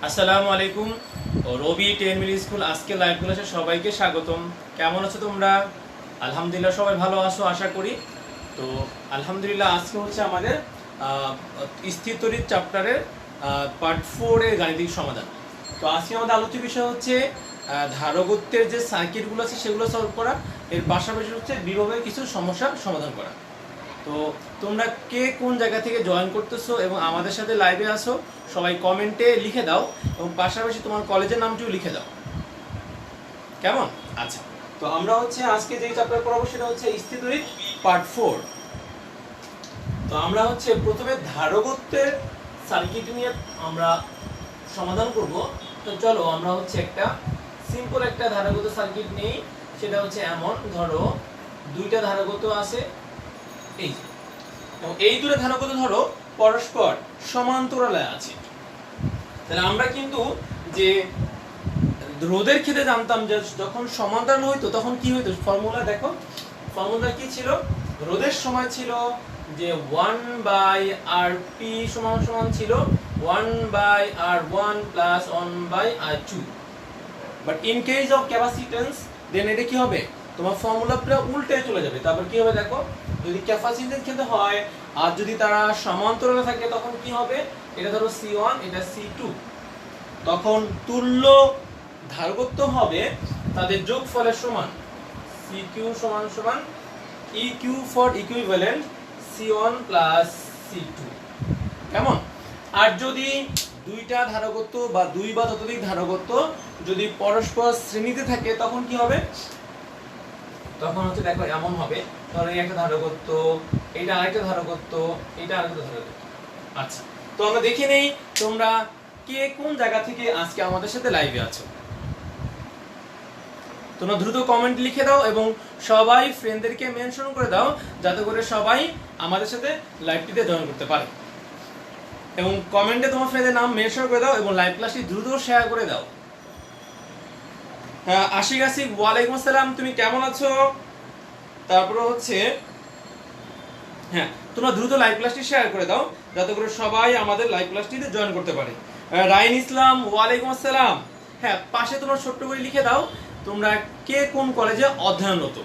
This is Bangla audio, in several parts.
আসসালামু আলাইকুম। রবি 10 মিলি স্কুল আজকে লাইভ ক্লাসে সবাইকে স্বাগতম। কেমন আছো তোমরা? আলহামদুলিল্লাহ সবাই ভালো আছো আশা করি। তো আলহামদুলিল্লাহ আজকে হচ্ছে আমাদের স্থিরতড়িৎ চ্যাপ্টারের পার্ট 4 এর গাণিতিক সমাধান। তো আজকে আমাদের আলোচ্য বিষয় হচ্ছে ধারকত্বের যে সার্কিটগুলো আছে সেগুলো সলভ করা, এর পাশাপাশি হচ্ছে বিভবের কিছু সমস্যার সমাধান করা। তো তোমরা কে কোন জায়গা থেকে জয়েন করতেছো এবং আমাদের সাথে লাইভে আসো সবাই কমেন্টে লিখে দাও এবং পাশাপাশি তোমার কলেজের নামটিও লিখে দাও, কেমন? আচ্ছা, তো আমরা হচ্ছে আজকে যে চ্যাপ্টার পড়াবো সেটা হচ্ছে স্থিরতড়িৎ পার্ট 4। তো আমরা হচ্ছে প্রথমে ধারকত্বের সার্কিট নিয়ে আমরা সমাধান করব। তো চলো আমরা হচ্ছে একটা সিম্পল একটা ধারকত্ব সার্কিট নেই। সেটা হচ্ছে এমন, ধরো দুইটা ধারকত্ব আছে এই, এবং এই দুটো ধারকত্ব ধরো পরস্পর সমান্তরালে আছে। তাহলে আমরা কিন্তু যে রোধের ক্ষেত্রে জানতাম যে যখন সমান্তরাল হইতো তখন কি হইতো, ফর্মুলা দেখো, ফর্মুলা কি ছিল? রোধের সময় ছিল যে 1/Rp সমান সমান ছিল 1/R1 plus 1/R2, but in case of capacitance then এটা কি হবে, তোমার ফর্মুলা পুরো উল্টে চলে যাবে। তারপর কি হবে দেখো, যদি ক্যাপাসিট্যান্স ক্ষেত্রে হয় আর যদি তারা সমান্তরালে থাকে তখন কি হবে, এটা ধরো C1 এটা C2, তখন তুল্য ধারকত্ব হবে তাদের যোগফলের সমান। CQ সমান সমান EQ for equivalent C1 plus C2, কেমন? আর যদি দুইটা ধারকত্ব বা দুই বা ততোধিক ধারকত্ব যদি পরস্পর শ্রেণীতে থাকে তখন কি হবে, তখন হচ্ছে দেখো এমন হবে, ধরো এই একটা ধারকত্ব, এটা আরেকটা ধারকত্ব, এটা আরেকটা ধারকত্ব। আচ্ছা, তো আমরা দেখে নেই তোমরা কে কোন জায়গা থেকে আজকে আমাদের সাথে লাইভে আছো। তোমরা দ্রুত কমেন্ট লিখে দাও এবং সবাই ফ্রেন্ডদেরকে মেনশন করে দাও যাতে করে সবাই আমাদের সাথে লাইভটিতে জয়েন করতে পারে। এবং কমেন্টে তোমার ফ্রেন্ডের নাম মেনশন করে দাও এবং লাইভ ক্লাসটি দ্রুত শেয়ার করে দাও। হ্যাঁ, আশিক আসিক ওয়ালাইকুম আসসালাম, তুমি কেমন আছো? তারপরে হচ্ছে হ্যাঁ, তোমরা দ্রুত লাইভ ক্লাসটি শেয়ার করে দাও যাতে করে সবাই আমাদের লাইভ ক্লাসটিতে জয়েন করতে পারে। রাইন ইসলাম ওয়ালাইকুম আসসালাম। হ্যাঁ, পাশে তোমরা ছোট্ট করে লিখে দাও তোমরা কে কোন কলেজে অধ্যয়নরত।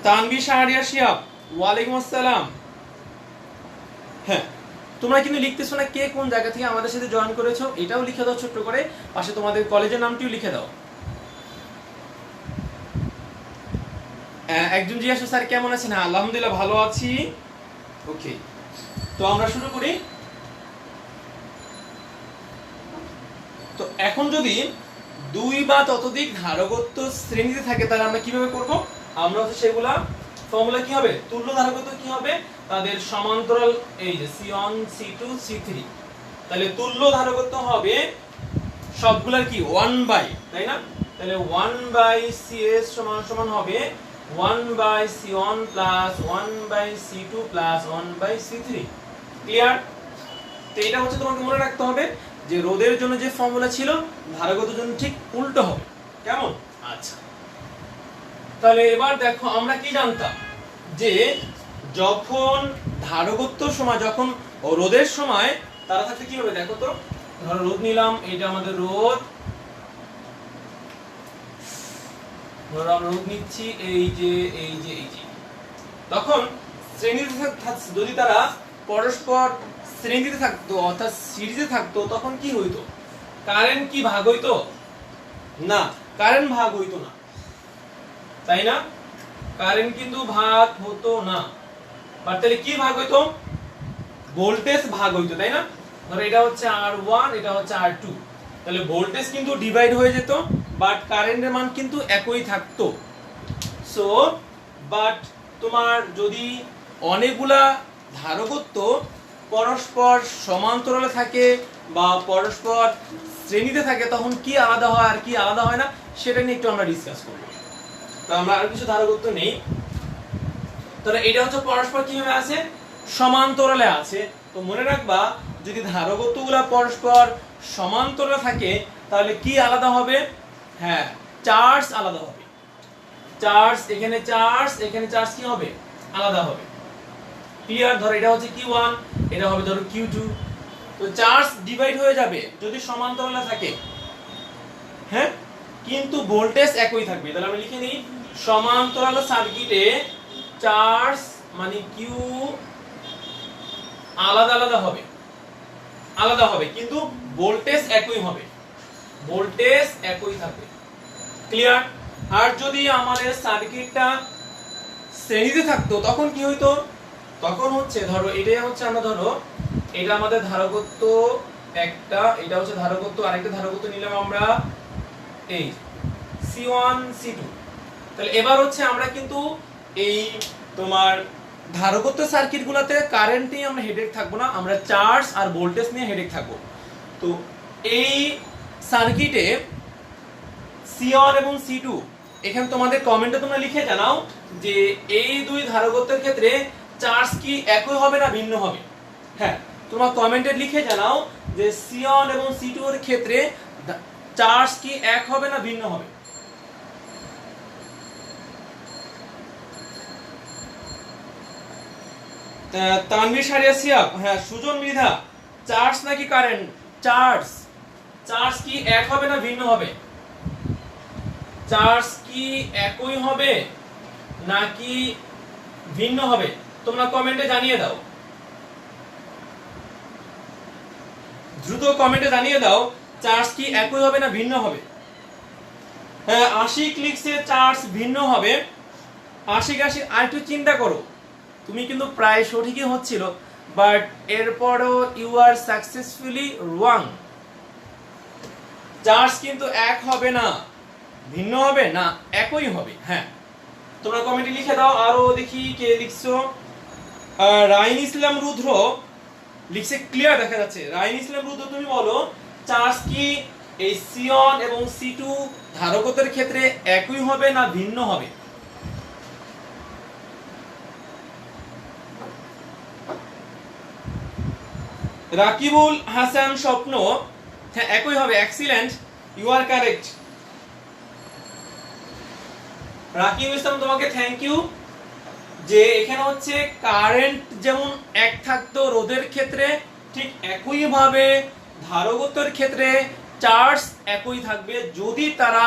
তানভীর শাহরিয়ার শিহাব ওয়ালাইকুম আসসালাম। হ্যাঁ, তোমরা কিন্তু লিখতেছো না কে কোন জায়গা থেকে আমাদের সাথে জয়েন করেছো, এটাও লিখে দাও ছোট্ট করে, পাশে তোমাদের কলেজের নামটিও লিখে দাও। একজন জিজ্ঞাসা স্যার কেমন আছেন? হ্যাঁ আলহামদুলিল্লাহ ভালো আছি। ওকে, তো আমরা শুরু করি। তো এখন যদি দুই বা ততোধিক ধারকত্ব শ্রেণীতে থাকে তাহলে আমরা কিভাবে করব, আমরা হচ্ছে সেগুলা ফর্মুলা কি হবে, তুল্য ধারকত্ব কি হবে, তাদের সমান্তরাল এই যে C1 C2 C3, তাহলে তুল্য ধারকত্ব হবে সবগুলার কি 1/, তাই না? তাহলে 1/CS সমান সমান হবে 1/C1 plus 1/C2 plus 1/C3। Clear? তো এটা হচ্ছে তোমাকে মনে রাখতে হবে যে রোধের জন্য যে ফর্মুলা ছিল ধারকত্বের জন্য ঠিক উল্টো হবে, কেমন? আচ্ছা, তাহলে এবার দেখো আমরা কি জানতাম যে যখন ধারকত্ব সময় যখন রোধের সময় তারা থাকতে কি হবে, দেখো তো, ধরো রোধ নিলাম, এটা আমাদের রোধ, ধরো আমরা রোধ নিচ্ছি এই যে এই যে এই যে, তখন শ্রেণীতে যদি তারা পরস্পর শ্রেণীতে থাকতো অর্থাৎ সিরিজে থাকতো তখন কি হইতো, কারেন্ট কি ভাগ হইতো? না, কারেন্ট ভাগ হইতো না, তাই না? কারেন্ট কিন্তু ভাগ হতো না, বাট তাহলে কি ভাগ হইতো, ভোল্টেজ ভাগ হইতো, তাই না? ধরো এটা হচ্ছে R1 এটা হচ্ছে R2, তাহলে ভোল্টেজ কিন্তু ডিভাইড হয়ে যেত বাট কারেন্টের মান কিন্তু একই থাকতো। সো বাট তোমার যদি অনেকগুলা ধারকত্ব পরস্পর সমান্তরালে থাকে বা পরস্পর শ্রেণীতে থাকে তখন কি আলাদা হয় আর কি আলাদা হয় না সেটা নিয়ে একটু আমরা ডিসকাস করব। তো আমরা আর কিছু ধারকত্ব নেই, তাহলে এটা হচ্ছে পরস্পর কিভাবে আছে, সমান্তরালে আছে। তো মনে রাখবা যদি ধারকত্বগুলা পরস্পর সমান্তরালে থাকে তাহলে কি আলাদা হবে, হ্যাঁ চার্জ আলাদা হবে। চার্জ এখানে চার্জ কি হবে, আলাদা হবে। ক্লিয়ার? ধরো এটা হচ্ছে Q1, এটা হবে ধরো Q2। তো চার্জ ডিভাইড হয়ে যাবে যদি সমান্তরালে থাকে, হ্যাঁ, কিন্তু ভোল্টেজ একই থাকবে। তাহলে আমরা লিখে নিই সমান্তরাল সার্কিটে চার্জ মানে কিউ আলাদা আলাদা হবে, আলাদা হবে, কিন্তু ভোল্টেজ একই হবে, ভোল্টেজ একই থাকবে। ক্লিয়ার? আর যদি আমাদের সার্কিটটা শ্রেণীতে থাকতো তখন কি হইতো? তখন হচ্ছে ধরো এটাই হচ্ছে, আমরা ধরো এটা আমাদের ধারকত্ব একটা, এটা হচ্ছে ধারকত্ব আরেকটা, ধারকত্ব নিলাম আমরা এই C1 C2। তাহলে এবার হচ্ছে আমরা কিন্তু এই তোমার ধারকত্ব সার্কিটগুলোতে কারেন্ট নিয়ে আমরা হেডেক থাকবো না, আমরা চার্জ আর ভোল্টেজ নিয়ে হেডেক থাকবো। তো এই সার্কিটে C1 এবং C2, এখানে তোমাদের কমেন্টে তোমরা লিখে জানাও যে এই দুই ধারকত্বের ক্ষেত্রে চার্জ কি একই হবে না ভিন্ন হবে। হ্যাঁ, তোমরা কমেন্টে লিখে জানাও যে C1 এবং C2 এর ক্ষেত্রে চার্জ কি এক হবে না ভিন্ন হবে। তানভীর সারিয়া সিয়াব, হ্যাঁ সুজন মৃধা, চার্জ নাকি কারেন্ট? চার্জ। চার্জ কি এক হবে না ভিন্ন হবে? চার্জ কি একই হবে নাকি ভিন্ন হবে? তোমরা কমেন্টে জানিয়ে দাও, দ্রুত কমেন্টে জানিয়ে দাও চার্জ কি একই হবে না ভিন্ন হবে। হ্যাঁ, আশিক লিখছে চার্জ ভিন্ন হবে। আশিক আর একটু চিন্তা করো, তুমি কিন্তু প্রায় সঠিকই হচ্ছিল, বাট এরপরও you are successfully wrong. Charge কিন্তু এক হবে না ভিন্ন হবে না, একই হবে। হ্যাঁ, তোমরা কমেন্টে লিখে দাও। আরো দেখি কে লিখছো। রাইন ইসলাম রুদ্র লিখছে, ক্লিয়ার দেখা যাচ্ছে। রাইন ইসলাম রুদ্র, তুমি বলো চার্জ কি এই C1 এবং C2 ধারকত্বের ক্ষেত্রে একই হবে না ভিন্ন হবে? রাকিবুল হাসান স্বপ্ন, হ্যাঁ একই হবে। Excellent, you are correct. Rakibul Islam, তোমাকে থ্যাংক ইউ। যে এখানে হচ্ছে কারেন্ট যেমন এক থাকতো রোধের ক্ষেত্রে, ঠিক একই ভাবে ধারকত্বের ক্ষেত্রে চার্জ একই থাকবে যদি তারা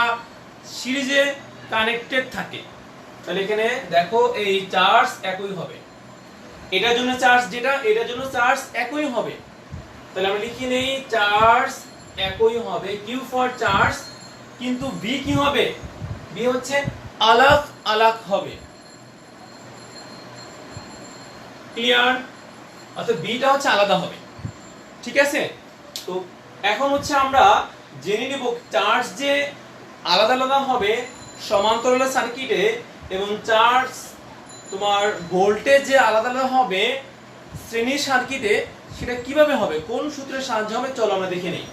সিরিজে কানেক্টেড থাকে। তাহলে এখানে দেখো এই চার্জ একই হবে, এটার জন্য চার্জ যেটা, এটার জন্য চার্জ একই হবে। তাহলে আমরা লিখি নেই চার্জ একই হবে, কিউ ফর চার্জ, কিন্তু ভি কি হবে? ভি হচ্ছে আলাগ আলাগ হবে। ক্লিয়ার? অর্থাৎ বিটা হচ্ছে আলাদা হবে। ঠিক আছে? তো এখন হচ্ছে আমরা জেনে নিব চার্জ যে আলাদা আলাদা হবে সমান্তরাল সার্কিটে, এবং চার্জ তোমার ভোল্টেজ যে আলাদা আলাদা হবে শ্রেণী সার্কিটে, সেটা কিভাবে হবে, কোন সূত্রের সাহায্যে হবে, চলো আমরা দেখে নিই।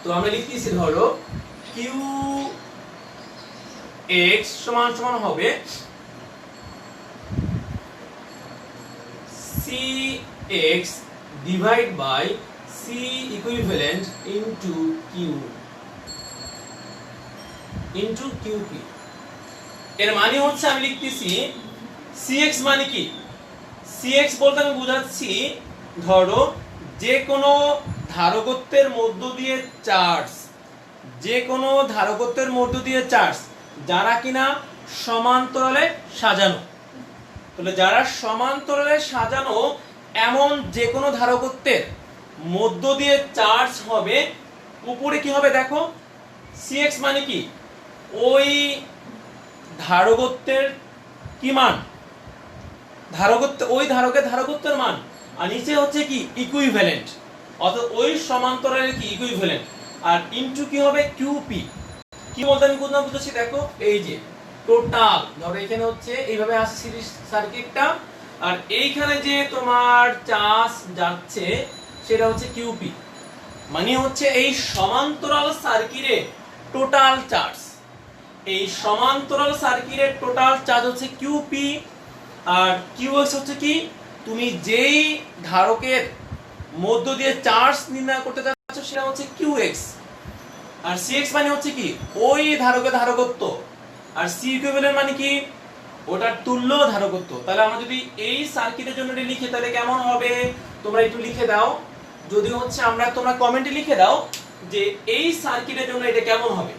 তো আমরা লিখতেছি ধরো কিউ এক্স সমান সমান হবে CX divide by C equivalent into QP। এর মানে হচ্ছে আমি লিখতেছি CX মানে কি? CX বলতে আমি বোঝাচ্ছি ধরো যে কোনো ধারকত্বের মধ্য দিয়ে চার্জ, যে কোনো ধারকত্বের মধ্য দিয়ে চার্জ যারা কিনা সমান্তরালে সাজানো। তাহলে যারা সমান্তরালে সাজানো এমন যে কোনো ধারকত্বের মধ্য দিয়ে চার্জ হবে, উপরে কি হবে দেখো, CX মানে কি? ওই ধারকত্বের কি মান? ধারকত্ব, ওই ধারকের ধারকত্বের মান। আর নিচে হচ্ছে কি? ইকুইভ্যালেন্ট, অর্থাৎ ওই সমান্তরালের কি ইকুইভ্যালেন্ট। আর ইনটু কি হবে? QP। কি বলতে আমি কোন নাম বুঝাচ্ছি দেখো, এই যে টোটাল, ধরো এখানে হচ্ছে এইভাবে আসছে সিরিজ সার্কিটটা, আর এইখানে যে তোমার চার্জ যাচ্ছে সেটা হচ্ছে QP, মানে হচ্ছে এই সমান্তরাল সার্কিটে টোটাল চার্জ। এই সমান্তরাল সার্কিটের টোটাল চার্জ হচ্ছে QP, আর QX হচ্ছে কি? তুমি যেই ধারকের মধ্য দিয়ে চার্জ নির্ণয় করতে যাচ্ছ সেটা হচ্ছে QX, আর CX মানে হচ্ছে কি? ওই ধারকের ধারকত্ব। আর C ইকুইভ্যালেন্ট মানে কি? ওটার তুল্য ধারকত্ব। তাহলে আমরা যদি এই সার্কিটের জন্য এটা লিখি তাহলে কেমন হবে তোমরা একটু লিখে দাও, যদি হচ্ছে আমরা তোমরা কমেন্টে লিখে দাও যে এই সার্কিটের জন্য এটা কেমন হবে।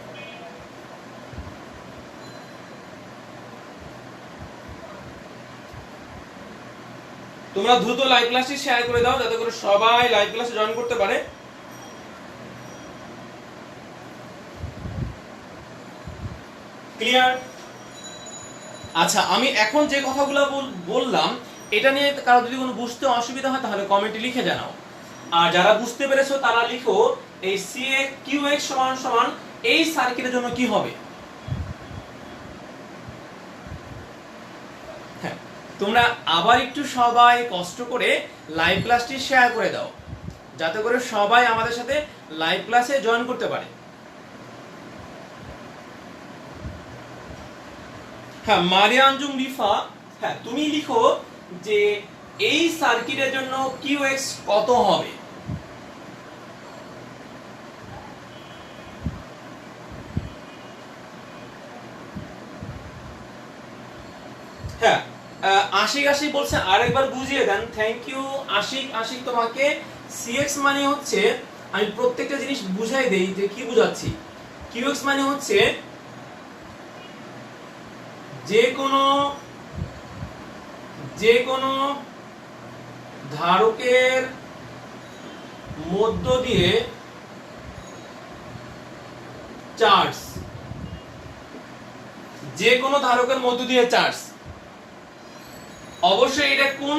তোমরা দ্রুত লাইভ ক্লাসটি শেয়ার করে দাও যাতে করে সবাই লাইভ ক্লাসে জয়েন করতে পারে। ক্লিয়ার? আচ্ছা, আমি এখন যে কথাগুলো বললাম এটা নিয়ে কারো যদি কোনো বুঝতে অসুবিধা হয় তাহলে কমেন্টে লিখে জানাও। আর যারা বুঝতে পেরেছো তারা লিখো এই CA/QX সমান সমান এই সার্কিটের জন্য কি হবে। হ্যাঁ, তোমরা আবার একটু সবাই কষ্ট করে লাইভ ক্লাসটি শেয়ার করে দাও যাতে করে সবাই আমাদের সাথে লাইভ ক্লাসে জয়েন করতে পারে। হ্যাঁ, মারিয়া আঞ্জুম রিফা, হ্যাঁ তুমি লিখো যে এই সার্কিটের জন্য QX কত হবে। হ্যাঁ, আশিক বলছে আরেকবার বুঝিয়ে দেন। থ্যাংক ইউ আশিক তোমাকে। CX মানে হচ্ছে, আমি প্রত্যেকটা জিনিস বুঝাই দেই যে কি বুঝাচ্ছি। QX মানে হচ্ছে যে কোনো ধারকের মধ্য দিয়ে চার্জ, যে কোনো ধারকের মধ্য দিয়ে চার্জ। অবশ্যই এটা কোন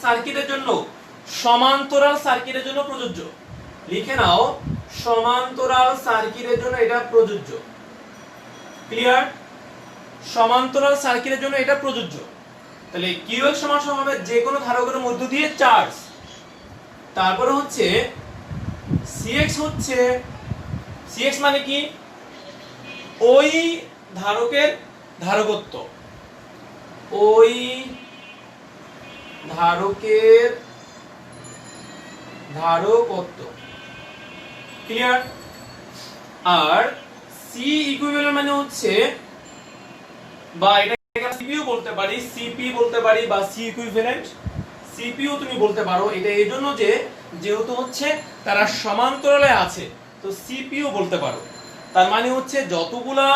সার্কিটের জন্য? সমান্তরাল সার্কিটের জন্য প্রযোজ্য। লিখে নাও, সমান্তরাল সার্কিটের জন্য এটা প্রযোজ্য। ক্লিয়ার? সমান্তরাল সার্কিটের জন্য এটা প্রযোজ্য। তাহলে QX সমান সমান হবে যে কোনো ধারকের মধ্য দিয়ে চার্জ। তারপরে হচ্ছে CX মানে কি? ওই ধারকের ধারকত্ব, ওই ধারকের ধারকত্ব। ক্লিয়ার? আর C ইকুইভ্যালেন্ট মানে হচ্ছে, বা এটাকে CPU বলতে পারি, CP বলতে পারি, বা C ইকুইভ্যালেন্ট CPU তুমি বলতে পারো। এটা এই জন্য যে যেহেতু হচ্ছে তারা সমান্তরালে আছে তো CPU বলতে পারো। তার মানে হচ্ছে যতগুলা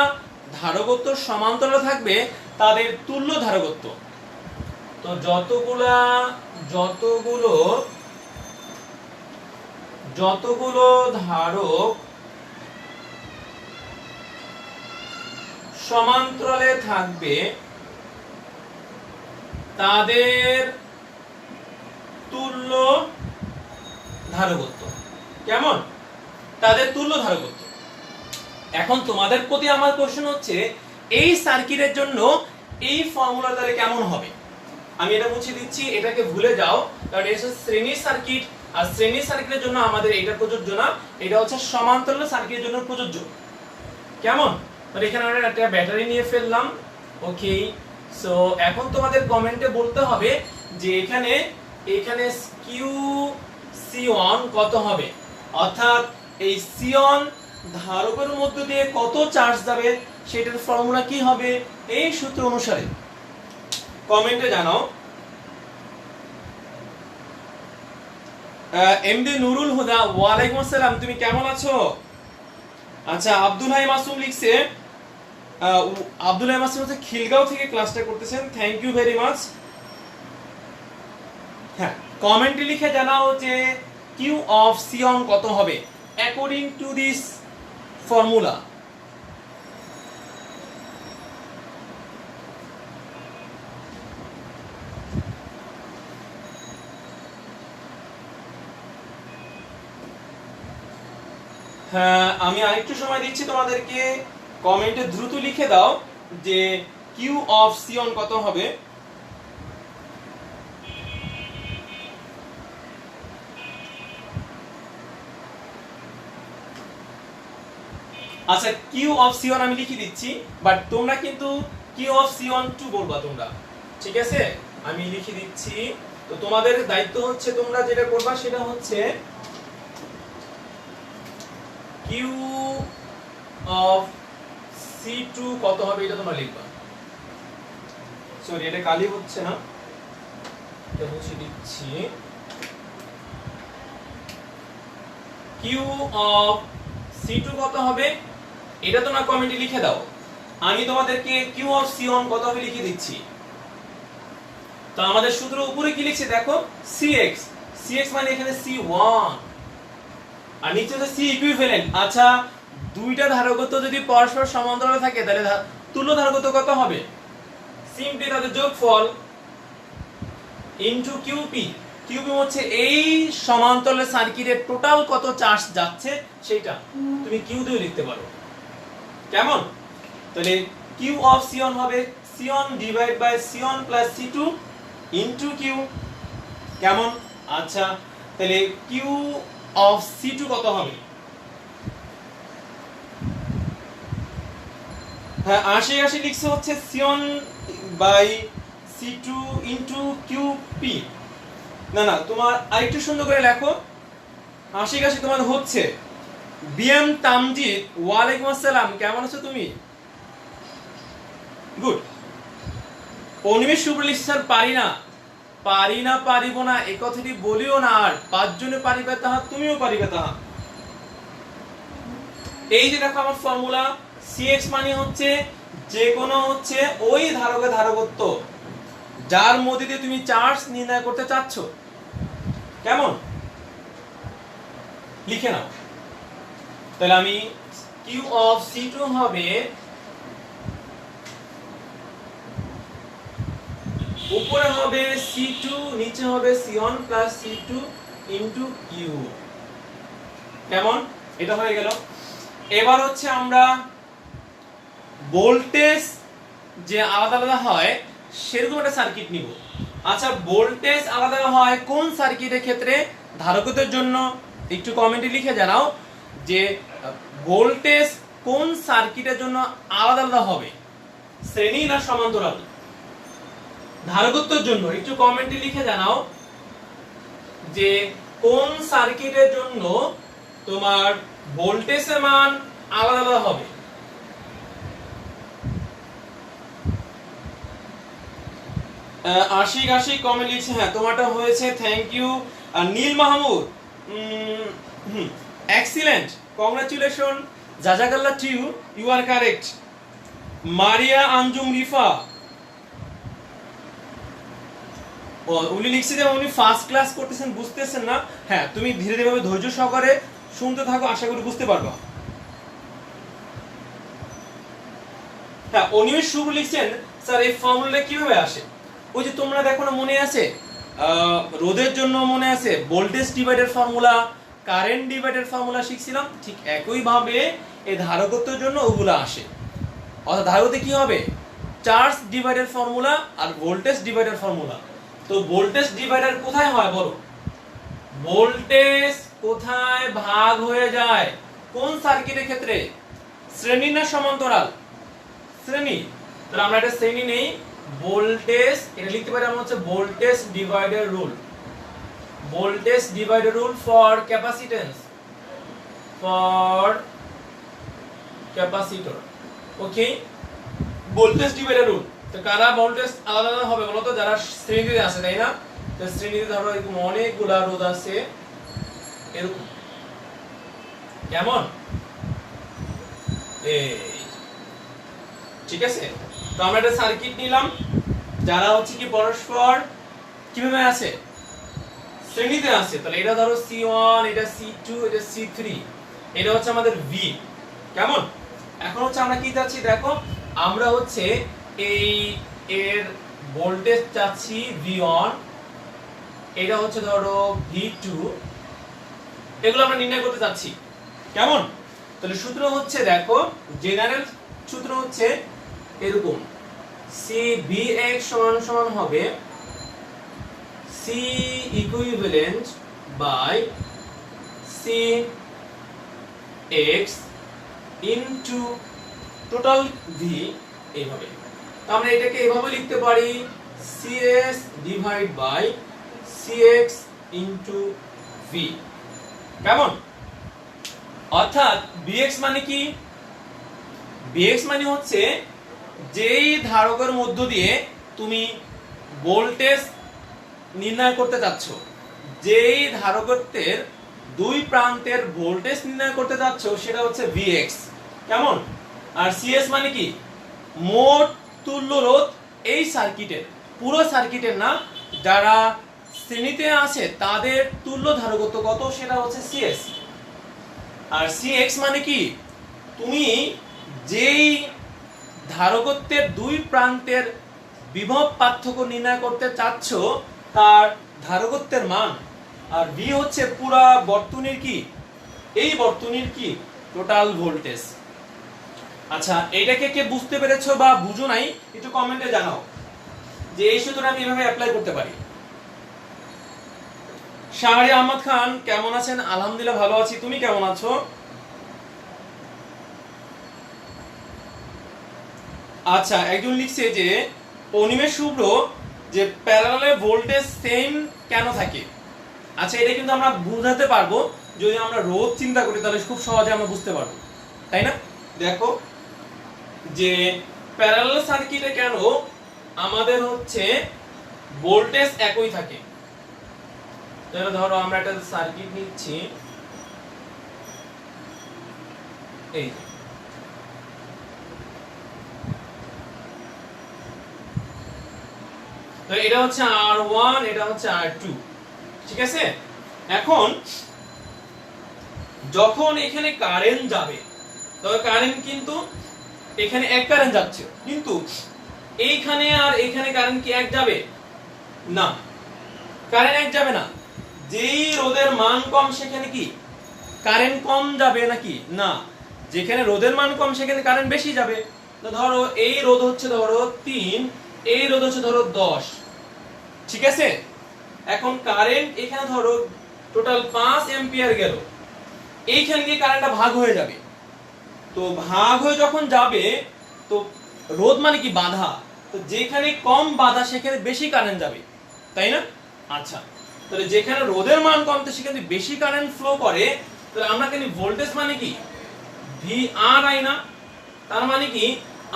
ধারকত্ব সমান্তরালে থাকবে তাদের তুল্য ধারকত্ব। তো যতগুলো ধারক সমান্তরালে থাকবে তাদের তুল্য ধারকত্ব। কেমন? তাদের তুল্য ধারকত্ব। এখন তোমাদের প্রতি আমার কোশ্চেন হচ্ছে এই সার্কিটের জন্য এই ফর্মুলা তাহলে কেমন হবে। আমি এটা মুছে দিচ্ছি, এটাকে ভুলে যাও, কারণ এটা হচ্ছে শ্রেণীর সার্কিট, আর শ্রেণীর সার্কিটের জন্য আমাদের এটা প্রযোজ্য না, এটা হচ্ছে সমান্তরাল সার্কিটের জন্য প্রযোজ্য। কেমন? তো এখানে আমরা একটা ব্যাটারি নিয়ে ফেললাম। ওকে, সো এখন তোমাদের কমেন্টে বলতে হবে যে এখানে QC1 কত হবে, অর্থাৎ এই C1 ধারকের মধ্য দিয়ে কত চার্জ যাবে সেটার ফর্মুলা কি হবে এই সূত্র অনুসারে। কমেন্টে জানাও। এমডি নুরুল হুদা, ওয়ালাইকুম আসসালাম, তুমি কেমন আছো? আচ্ছা, আব্দুল হাই মাসুম লিখছে, আব্দুল হাই মাসুম হচ্ছে খিলগাঁও থেকে ক্লাসটা করতেছেন, থ্যাংক ইউ ভেরি মাচ। হ্যাঁ, কমেন্টে লিখে জানাও যে Q of C1 কত হবে অ্যাকর্ডিং টু দিস ফর্মুলা। হ্যাঁ, আমি আরেকটু সময় দিচ্ছি তোমাদেরকে, কমেন্টে দ্রুত লিখে দাও যে Q of C1 কত হবে। আচ্ছা, Q of C1 আমি লিখে দিচ্ছি, বাট তোমরা কিন্তু Q of C1 বলবা তোমরা, ঠিক আছে? আমি লিখে দিচ্ছি। তো তোমাদের দায়িত্ব হচ্ছে তোমরা যেটা করবা সেটা হচ্ছে Q of C2 কত হবে এটা তোমরা লিখবা। সরি এটা কালি হচ্ছে না, এটা মুছে দিচ্ছি। কিউ অফ C2 কত হবে এটা তোমরা কমেন্টে লিখে দাও, আমি তোমাদেরকে কিউ অফ C1 কত হবে লিখে দিচ্ছি। তো আমাদের সূত্র উপরে কি লিখছে দেখো, Cx, Cx মানে এখানে C1 আর নিচে হচ্ছে C ইকুইভ্যালেন্ট। আচ্ছা দুইটা ধারকত্ব যদি পরস্পর সমান্তরালে থাকে তাহলে তুল্য ধারকত্ব কত হবে? সিম্পলি তাদের যোগফল ইনটু কিউপি। কিউপি হচ্ছে এই সমান্তরাল সার্কিটের টোটাল কত চার্জ যাচ্ছে সেটা তুমি কিউ দিয়ে লিখতে পারো। কেমন? তাহলে কিউ অফ C1 হবে C1 divide by C1 plus C2 into Q. কেমন? আচ্ছা তাহলে কিউ অফ C2 কত হবে? হ্যাঁ 80 লিখছে হচ্ছে C1 by C2 into QP. না না তোমার আরেকটু সুন্দর করে লেখো, 80 তোমার হচ্ছে বিএম তামজিদ। ওয়ালাইকুম আসসালাম, কেমন আছো তুমি? গুড। অনিমেষ সুপ্র লিখছে স্যার পারি না পারিব না এই কথাটি বলিও না, আর পাঁচজনে পারিবে তাহা তুমিও পারিবে তাহা। এই যে দেখো আমার ফর্মুলা, Cx মানে হচ্ছে যে কোনো হচ্ছে ওই ধারকের ধারকত্ব যার মধ্যে দিয়ে তুমি চার্জ নির্ণয় করতে চাচ্ছ। কেমন? লিখে নাও। তাহলে আমি কিউ অফ C2 হবে উপরে হবে C2 নিচে হবে C1 plus C2 into Q. কেমন? এটা হয়ে গেল। এবার হচ্ছে আমরা ভোল্টেজ যে আলাদা আলাদা হয় সেরকম একটা সার্কিট নিব। আচ্ছা ভোল্টেজ আলাদা হয় কোন সার্কিটের ক্ষেত্রে? ধারকত্বের জন্য একটু কমেন্টে লিখে জানাও যে ভোল্টেজ কোন সার্কিটের জন্য আলাদা আলাদা হবে, শ্রেণী না সমান্তরাল? ধারকত্বের জন্য একটু কমেন্টে লিখে জানাও যে কোন সার্কিটের জন্য তোমার ভোল্টেজের মান আলাদা আলাদা হবে। আশিক কমেন্ট লিখছে, হ্যাঁ তোমারটা হয়েছে, thank you. Neel Mahmud excellent, congratulation, জাজাকাল্লাহ to you, you are correct. Maria Anjum Rifa উনি লিখছে যে উনি ফার্স্ট ক্লাস করতেছেন, বুঝতেছেন না। হ্যাঁ তুমি ধীরে ধীরে ধৈর্য সহকারে শুনতে থাকো, আশা করি বুঝতে পারবা। হ্যাঁ অনিমেষ শুভ লিখছেন স্যার এই ফর্মুলা কিভাবে আসে? ওই যে তোমরা দেখো না মনে আছে রোধের জন্য মনে আছে voltage divider formula, current divider formula শিখছিলাম, ঠিক একই ভাবে এই ধারকত্বের জন্য ওগুলো আসে। অর্থাৎ ধারকত্বে কি হবে? চার্জ ডিভাইডার ফর্মুলা আর ভোল্টেজ ডিভাইডার ফর্মুলা। তো ভোল্টেজ ডিভাইডার কোথায় হয় বলো? ভোল্টেজ কোথায় ভাগ হয়ে যায় কোন সার্কিটের ক্ষেত্রে? শ্রেণী না সমান্তরাল? শ্রেণী। তাহলে আমরা এটা শ্রেণী নেই, ভোল্টেজ এটা লিখতে পারি আমরা হচ্ছে voltage divider rule. Voltage divider rule for capacitance, for capacitor. Okay voltage divider rule. তো কারা ভোল্টেজ আলাদা আলাদা হবে বলো তো? যারা শ্রেণীতে আছে, তাই না? তো শ্রেণীতে ধরো এরকম অনেকগুলা রোধ আছে এরকম। কেমন? এই ঠিক আছে। তো আমরা একটা সার্কিট নিলাম যারা হচ্ছে কি পরস্পর কিভাবে আছে? শ্রেণীতে আছে। তাহলে এটা ধরো C1, এটা C2, এটা C3, এটা হচ্ছে আমাদের V। কেমন? এখন হচ্ছে আমরা কি চাচ্ছি দেখো, আমরা হচ্ছে এই এর ভোল্টেজ চাচ্ছি V1, এটা হচ্ছে ধরো V2, এগুলো আমরা নির্ণয় করতে চাচ্ছি। কেমন? তাহলে সূত্র হচ্ছে দেখো, জেনারেল সূত্র হচ্ছে এরকম, CVx সমান সমান হবে C equivalent by Cx into total V। এইভাবে আমরা এটাকে এভাবে লিখতে পারি Cs divide by Cx into V। কেমন? অর্থাৎ Bx মানে কি? Bx মানে হচ্ছে যেই ধারকের মধ্য দিয়ে তুমি ভোল্টেজ নির্ণয় করতে চাচ্ছ, যেই ধারকত্বের দুই প্রান্তের ভোল্টেজ নির্ণয় করতে চাচ্ছ সেটা হচ্ছে Vx, কেমন? আর Cs মানে কি? মোট তুল্য রোধ এই সার্কিটের, পুরো সার্কিটের না, যারা শ্রেণীতে আছে তাদের তুল্য ধারকত্ব কত সেটা হচ্ছে Cs। আর Cx মানে কি? তুমি যেই ধারকত্বের দুই প্রান্তের বিভব পার্থক্য নির্ণয় করতে চাচ্ছ তার ধারকত্বের মান। আর V হচ্ছে পুরা বর্তনীর কি? এই বর্তনীর কি? Total voltage. আচ্ছা, এইটাকে কে বুঝতে পেরেছো বা বুঝো নাই একটু কমেন্টে জানাও যে এই সূত্রটা আমি এভাবে অ্যাপ্লাই করতে পারি। শাহরি আহমদ খান কেমন আছেন? আলহামদুলিল্লাহ ভালো আছি, তুমি কেমন আছো? আচ্ছা, একজন লিখছে যে অনিমেষ শুভ্র যে প্যারালালে ভোল্টেজ সেম কেন থাকে। আচ্ছা, এটা কিন্তু আমরা বুঝাতে পারবো যদি আমরা রোধ চিন্তা করি, তাহলে খুব সহজে আমরা বুঝতে পারবো, তাই না? দেখো যে প্যারালাল সার্কিটে কেন আমাদের হচ্ছে ভোল্টেজ একই থাকে। তাহলে ধরো আমরা একটা সার্কিট নিচ্ছি, এই তো এটা হচ্ছে R1, এটা হচ্ছে R2, ঠিক আছে? এখন যখন এখানে কারেন্ট যাবে, তবে কারেন্ট কিন্তু এখানে এক কারেন্ট যাচ্ছে, কিন্তু এইখানে আর এখানে কারেন্ট কি এক যাবে? না, কারেন্ট এক যাবে না। যেই রোধের মান কম সেখানে কি কারেন্ট কম যাবে নাকি? না, যেখানে রোধের মান কম সেখানে কারেন্ট বেশি যাবে। তো ধরো এই রোধ হচ্ছে ধরো 3, এই রোধ হচ্ছে ধরো 10, ঠিক আছে? এখন কারেন্ট এখানে ধরো টোটাল 5 এম্পিয়ার গেল, এইখানে গিয়ে কারেন্টটা ভাগ হয়ে যাবে। তো ভাগ হয়ে যখন যাবে, তো রোধ মানে কি? বাধা। তো যেখানে কম বাধা সেখানে বেশি কারেন্ট যাবে, তাই না? আচ্ছা, তাহলে যেখানে রোধের মান কম তো সেখানে বেশি কারেন্ট ফ্লো করে, তাহলে আমরা জানি ভোল্টেজ মানে কি? VRI না? তার মানে কি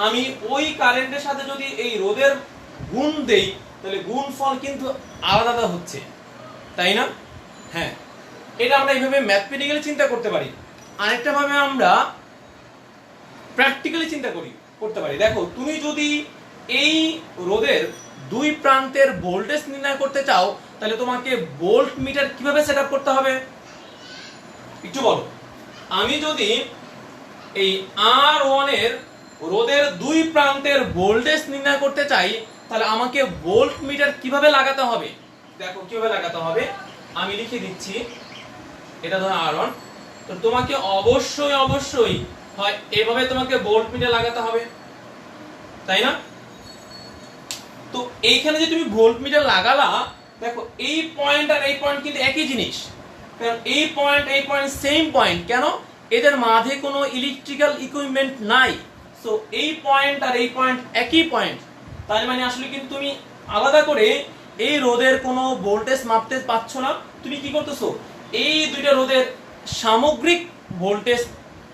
আমি ওই কারেন্টের সাথে যদি এই রোধের গুণ দেই তাহলে গুণফল কিন্তু আলাদা আলাদা হচ্ছে, তাই না? হ্যাঁ, এটা আমরা এইভাবে ম্যাথমেটিক্যালি চিন্তা করতে পারি। আরেকটা ভাবে আমরা প্র্যাকটিক্যালি চিন্তা করতে পারি। দেখো, তুমি যদি এই রোধের দুই প্রান্তের ভোল্টেজ নির্ণয় করতে চাও তাহলে তোমাকে ভোল্ট মিটার কিভাবে সেটআপ করতে হবে একটু বলো। আমি যদি এই R1 এর রোধের দুই প্রান্তের ভোল্টেজ নির্ণয় করতে চাই তাহলে আমাকে ভোল্ট মিটার কিভাবে লাগাতে হবে? দেখো কিভাবে লাগাতে হবে, আমি লিখে দিচ্ছি। এটা ধরো R1, তো তোমাকে অবশ্যই অবশ্যই হয় এভাবে তোমাকে ভোল্ট মিটার লাগাতে হবে, তাই না? তো এইখানে যে তুমি ভোল্ট মিটার লাগালা, দেখো এই পয়েন্ট আর এই পয়েন্ট কিন্তু একই জিনিস, কারণ এই পয়েন্ট সেম পয়েন্ট। কেন? এদের মাঝে কোনো ইলেকট্রিক্যাল ইকুইপমেন্ট নাই। সো এই পয়েন্ট আর এই পয়েন্ট একই পয়েন্ট, তার মানে আসলে কিন্তু তুমি আলাদা করে এই রোধের কোনো ভোল্টেজ মাপতে পাচ্ছ না। তুমি কি করতেছো? এই দুইটা রোধের সামগ্রিক ভোল্টেজ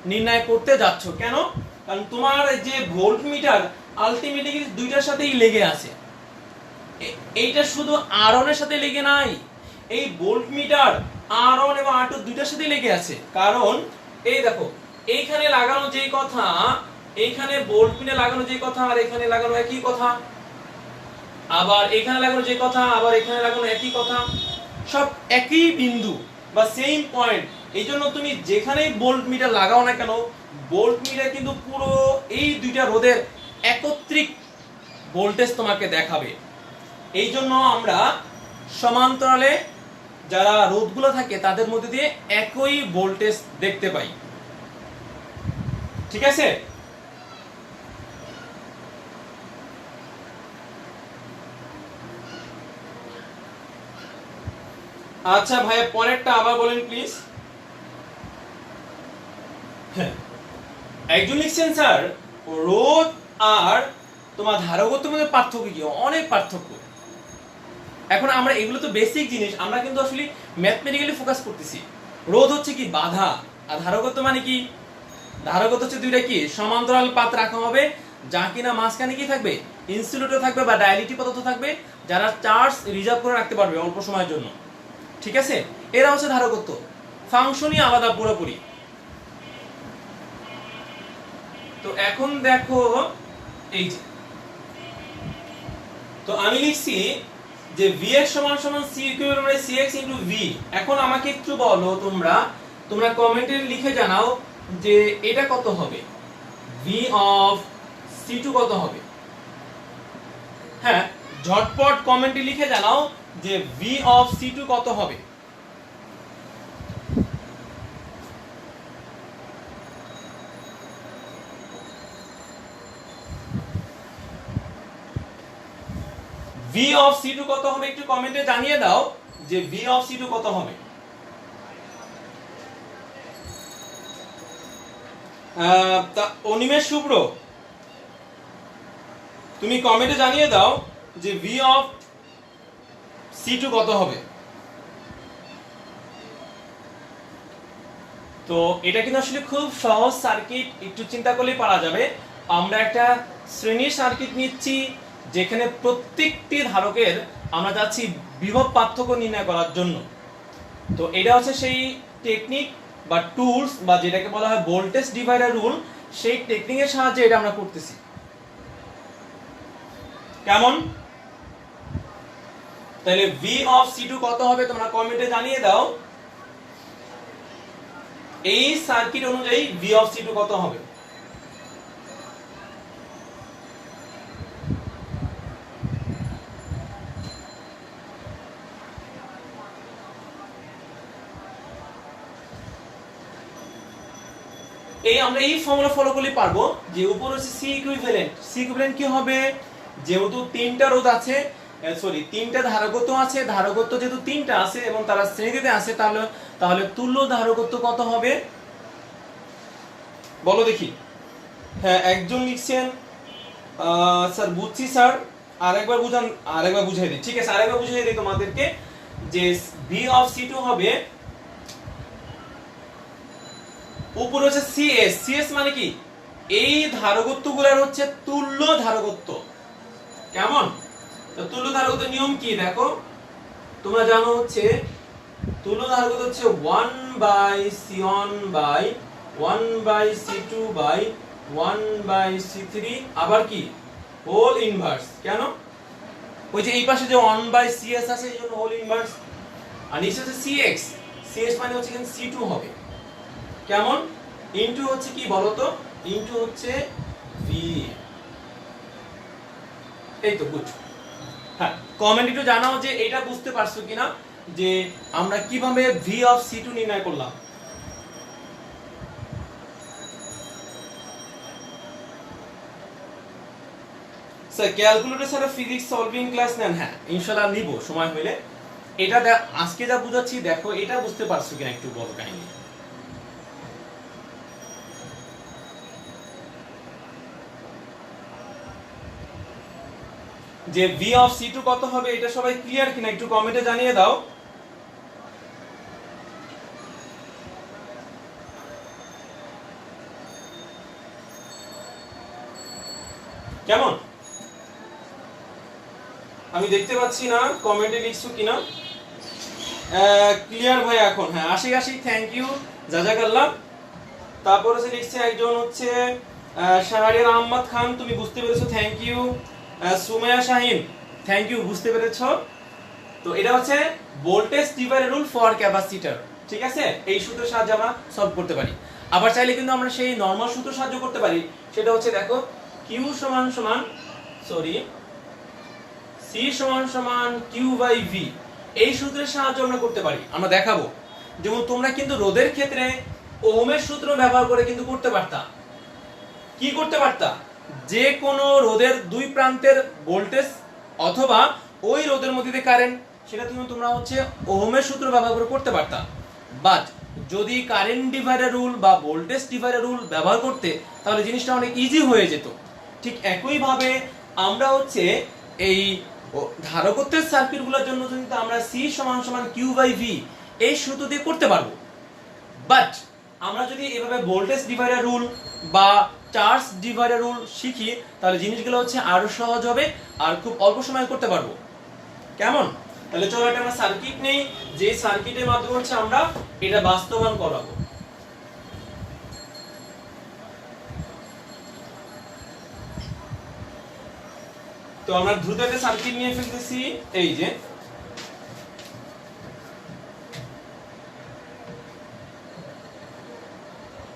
নির্ণয় করতে যাচ্ছ। কেন? কারণ তোমার যে ভোল্ট মিটার আলটিমেটলি দুইটার সাথেই লেগে আছে। এইটা শুধু R1 এর সাথে লেগে নাই, এই ভোল্ট মিটার R1 এবং R2 দুইটার সাথে লেগে আছে। কারণ এই দেখো, এইখানে লাগানো যেই কথা, এইখানে ভোল্ট মিটার লাগানো যেই কথা আর এখানে লাগানো একই কথা, আবার এখানে লাগানো যে কথা আবার এখানে লাগানো একই কথা, সব একই বিন্দু বা সেম পয়েন্ট। এইজন্য তুমি যেখানেই ভোল্ট মিটার লাগাও না কেন, ভোল্ট মিটার কিন্তু পুরো এই দুইটা রোধের একত্রিক ভোল্টেজ তোমাকে দেখাবে। এই জন্য আমরা সমান্তরালে যারা রোধগুলো থাকে তাদের মধ্যে দিয়ে একই ভোল্টেজ দেখতে পাই, ঠিক আছে? আচ্ছা ভাইয়া, পরেরটা আবার বলেন প্লিজ। একজন লিখছেন স্যার রোধ আর তোমার ধারকত্বের মধ্যে পার্থক্য কি? অনেক পার্থক্য। এখন আমরা এগুলো তো বেসিক জিনিস, আমরা কিন্তু আসলে ম্যাথমেটিক্যালি ফোকাস করতেছি। রোধ হচ্ছে কি? বাধা। আর ধারকত্ব মানে কি? ধারকত্ব হচ্ছে দুইটা কি সমান্তরাল পাত রাখা হবে, যা কিনা মাঝখানে কি থাকবে? ইনসুলেটর থাকবে বা ডাইলেক্ট্রিক পদার্থ থাকবে যারা চার্জ রিজার্ভ করে রাখতে পারবে অল্প সময়ের জন্য, ঠিক আছে? এরা হচ্ছে ধারকত্ব, ফাংশনই আলাদা পুরোপুরি। তো এখন দেখো এই যে, তো আমি লিখছি যে Vx সমান সমান C ইকুইভ্যালেন্ট মানে Cx ইনটু V। এখন আমাকে একটু বলো তোমরা কমেন্টে লিখে জানাও যে এটা কত হবে, V অফ C2 কত হবে? হ্যাঁ, ঝটপট কমেন্টে লিখে জানাও যে V অফ C2 কত হবে। V অফ C2 কত হবে একটু কমেন্টে জানিয়ে দাও যে V অফ C2 কত হবে। অনিমেষ শুভ্র, তুমি কমেন্টে জানিয়ে দাও যে V অফ C2 কত হবে। তো এটা কিন্তু আসলে খুব সহজ সার্কিট, একটু চিন্তা করলেই পারা যাবে। আমরা একটা শ্রেণীর সার্কিট নিচ্ছি যেখানে প্রত্যেকটি ধারকের আমরা যাচ্ছি বিভব পার্থক্য নির্ণয় করার জন্য। তো এটা হচ্ছে সেই টেকনিক বা টুলস বা যেটাকে বলা হয় ভোল্টেজ ডিভাইডার রুল, সেই টেকনিকের সাহায্যে এটা আমরা করতেছি। কেমন? তাহলে V অফ C2 কত হবে তোমরা কমেন্টে জানিয়ে দাও। এই সার্কিট অনুযায়ী V অফ C2 কত হবে? আমরা এই ফর্মুলা ফলো করলে পারবো যে উপর হচ্ছে C ইকুইভ্যালেন্ট। C ইকুইভ্যালেন্ট কি হবে? যেহেতু তিনটা রোধ আছে, তিনটা ধারকত্ব আছে, ধারকত্ব যেহেতু তিনটা আছে এবং তারা শ্রেণীতে আছে, তাহলে তুল্য ধারকত্ব কত হবে বলো দেখি। হ্যাঁ, একজন লিখছেন স্যার বুঝছি স্যার, আরেকবার বুঝাই দিই। ঠিক আছে, আরেকবার বুঝাই দিই তোমাদেরকে যে V অফ C2 হবে উপরে হচ্ছে CS মানে কি? এই ধারকত্বগুলোর হচ্ছে তুল্য ধারকত্ব। কেমন? তো তুল্য ধারকত্বের নিয়ম কি দেখো, তোমরা জানো হচ্ছে তুল্য ধারকত্ব হচ্ছে 1/C1 by 1/C2 by 1/C3 আবার কি হোল ইনভার্স। কেন? ওই যে এই পাশে যে 1/CS আছে এই জন্য হোল ইনভার্স, আর নিচে হচ্ছে CS মানে হচ্ছে এখানে C2 হবে। কেমন? ইনটু হচ্ছে কি বলতো, ইনটু হচ্ছে V। এই তো গুড। হ্যাঁ, কমেন্ট একটু জানাও যে এটা বুঝতে পারছো কিনা যে আমরা কিভাবে V অফ C2 নির্ণয় করলাম। স্যার ক্যালকুলেটর ছাড়া ফিজিক্স সলভিং ক্লাস নেন? হ্যাঁ, ইনশাআল্লাহ নিব সময় হলে। এটা আজকে যা বুঝাচ্ছি দেখো এটা বুঝতে পারছো কিনা একটু বলো কাইন্ডলি। যে V অফ C2 কত হবে এটা সবাই ক্লিয়ার কিনা একটু কমেন্টে জানিয়ে দাও। কেমন? আমি দেখতে পাচ্ছি না কমেন্টে লিখছো কিনা। ক্লিয়ার ভাই এখন? হ্যাঁ, আশিক থ্যাংক ইউ, জাজাকাল্লাহ। তারপর হচ্ছে লিখছে একজন হচ্ছে শাহরিয়ার আহমদ খান, তুমি বুঝতে পেরেছো, thank you. Sumaiya Shahin, thank you, বুঝতে পেরেছো। তো এটা হচ্ছে voltage divider rule for capacitor. ঠিক আছে, এই সূত্রের সাহায্যে আমরা সলভ করতে পারি। আবার চাইলে কিন্তু আমরা সেই নরমাল সূত্র সাহায্য করতে পারি, সেটা হচ্ছে দেখো Q সমান সমান C সমান সমান Q বাই V। এই সূত্রের সাহায্যে আমরা করতে পারি, আমরা দেখাবো। যেমন তোমরা কিন্তু রোধের ক্ষেত্রে ওহমের সূত্র ব্যবহার করে কিন্তু করতে পারতা। কি করতে পারতা? যে কোনো রোধের দুই প্রান্তের ভোল্টেজ অথবা ওই রোধের মধ্যে দিয়ে কারেন্ট, সেটা তোমরা হচ্ছে ওহমের সূত্র ব্যবহার করে করতে পারতা। বাট যদি কারেন্ট ডিভাইডার রুল বা ভোল্টেজ ডিভাইডার রুল ব্যবহার করতে, তাহলে জিনিসটা অনেক ইজি হয়ে যেত। ঠিক একই ভাবে আমরা হচ্ছে এই ধারকত্বের সার্কিটগুলোর জন্য কিন্তু আমরা C সমান সমান Q বাই V এই সূত্র দিয়ে করতে পারবো। বাট আমরা যদি এভাবে ভোল্টেজ ডিভাইডার রুল বা চার্জ ডিভাইডার রুল শিখি তাহলে জিনিসগুলো হচ্ছে আরো সহজ হবে আর খুব অল্প সময়ে করতে পারবো। কেমন? তাহলে চলো একটা আমরা সার্কিট নেই, যে সার্কিটের মাধ্যমে হচ্ছে আমরা এটা বাস্তবায়ন করাবো। তো আমরা দ্রুত একটা সার্কিট নিয়ে ফেলতেছি। এই যে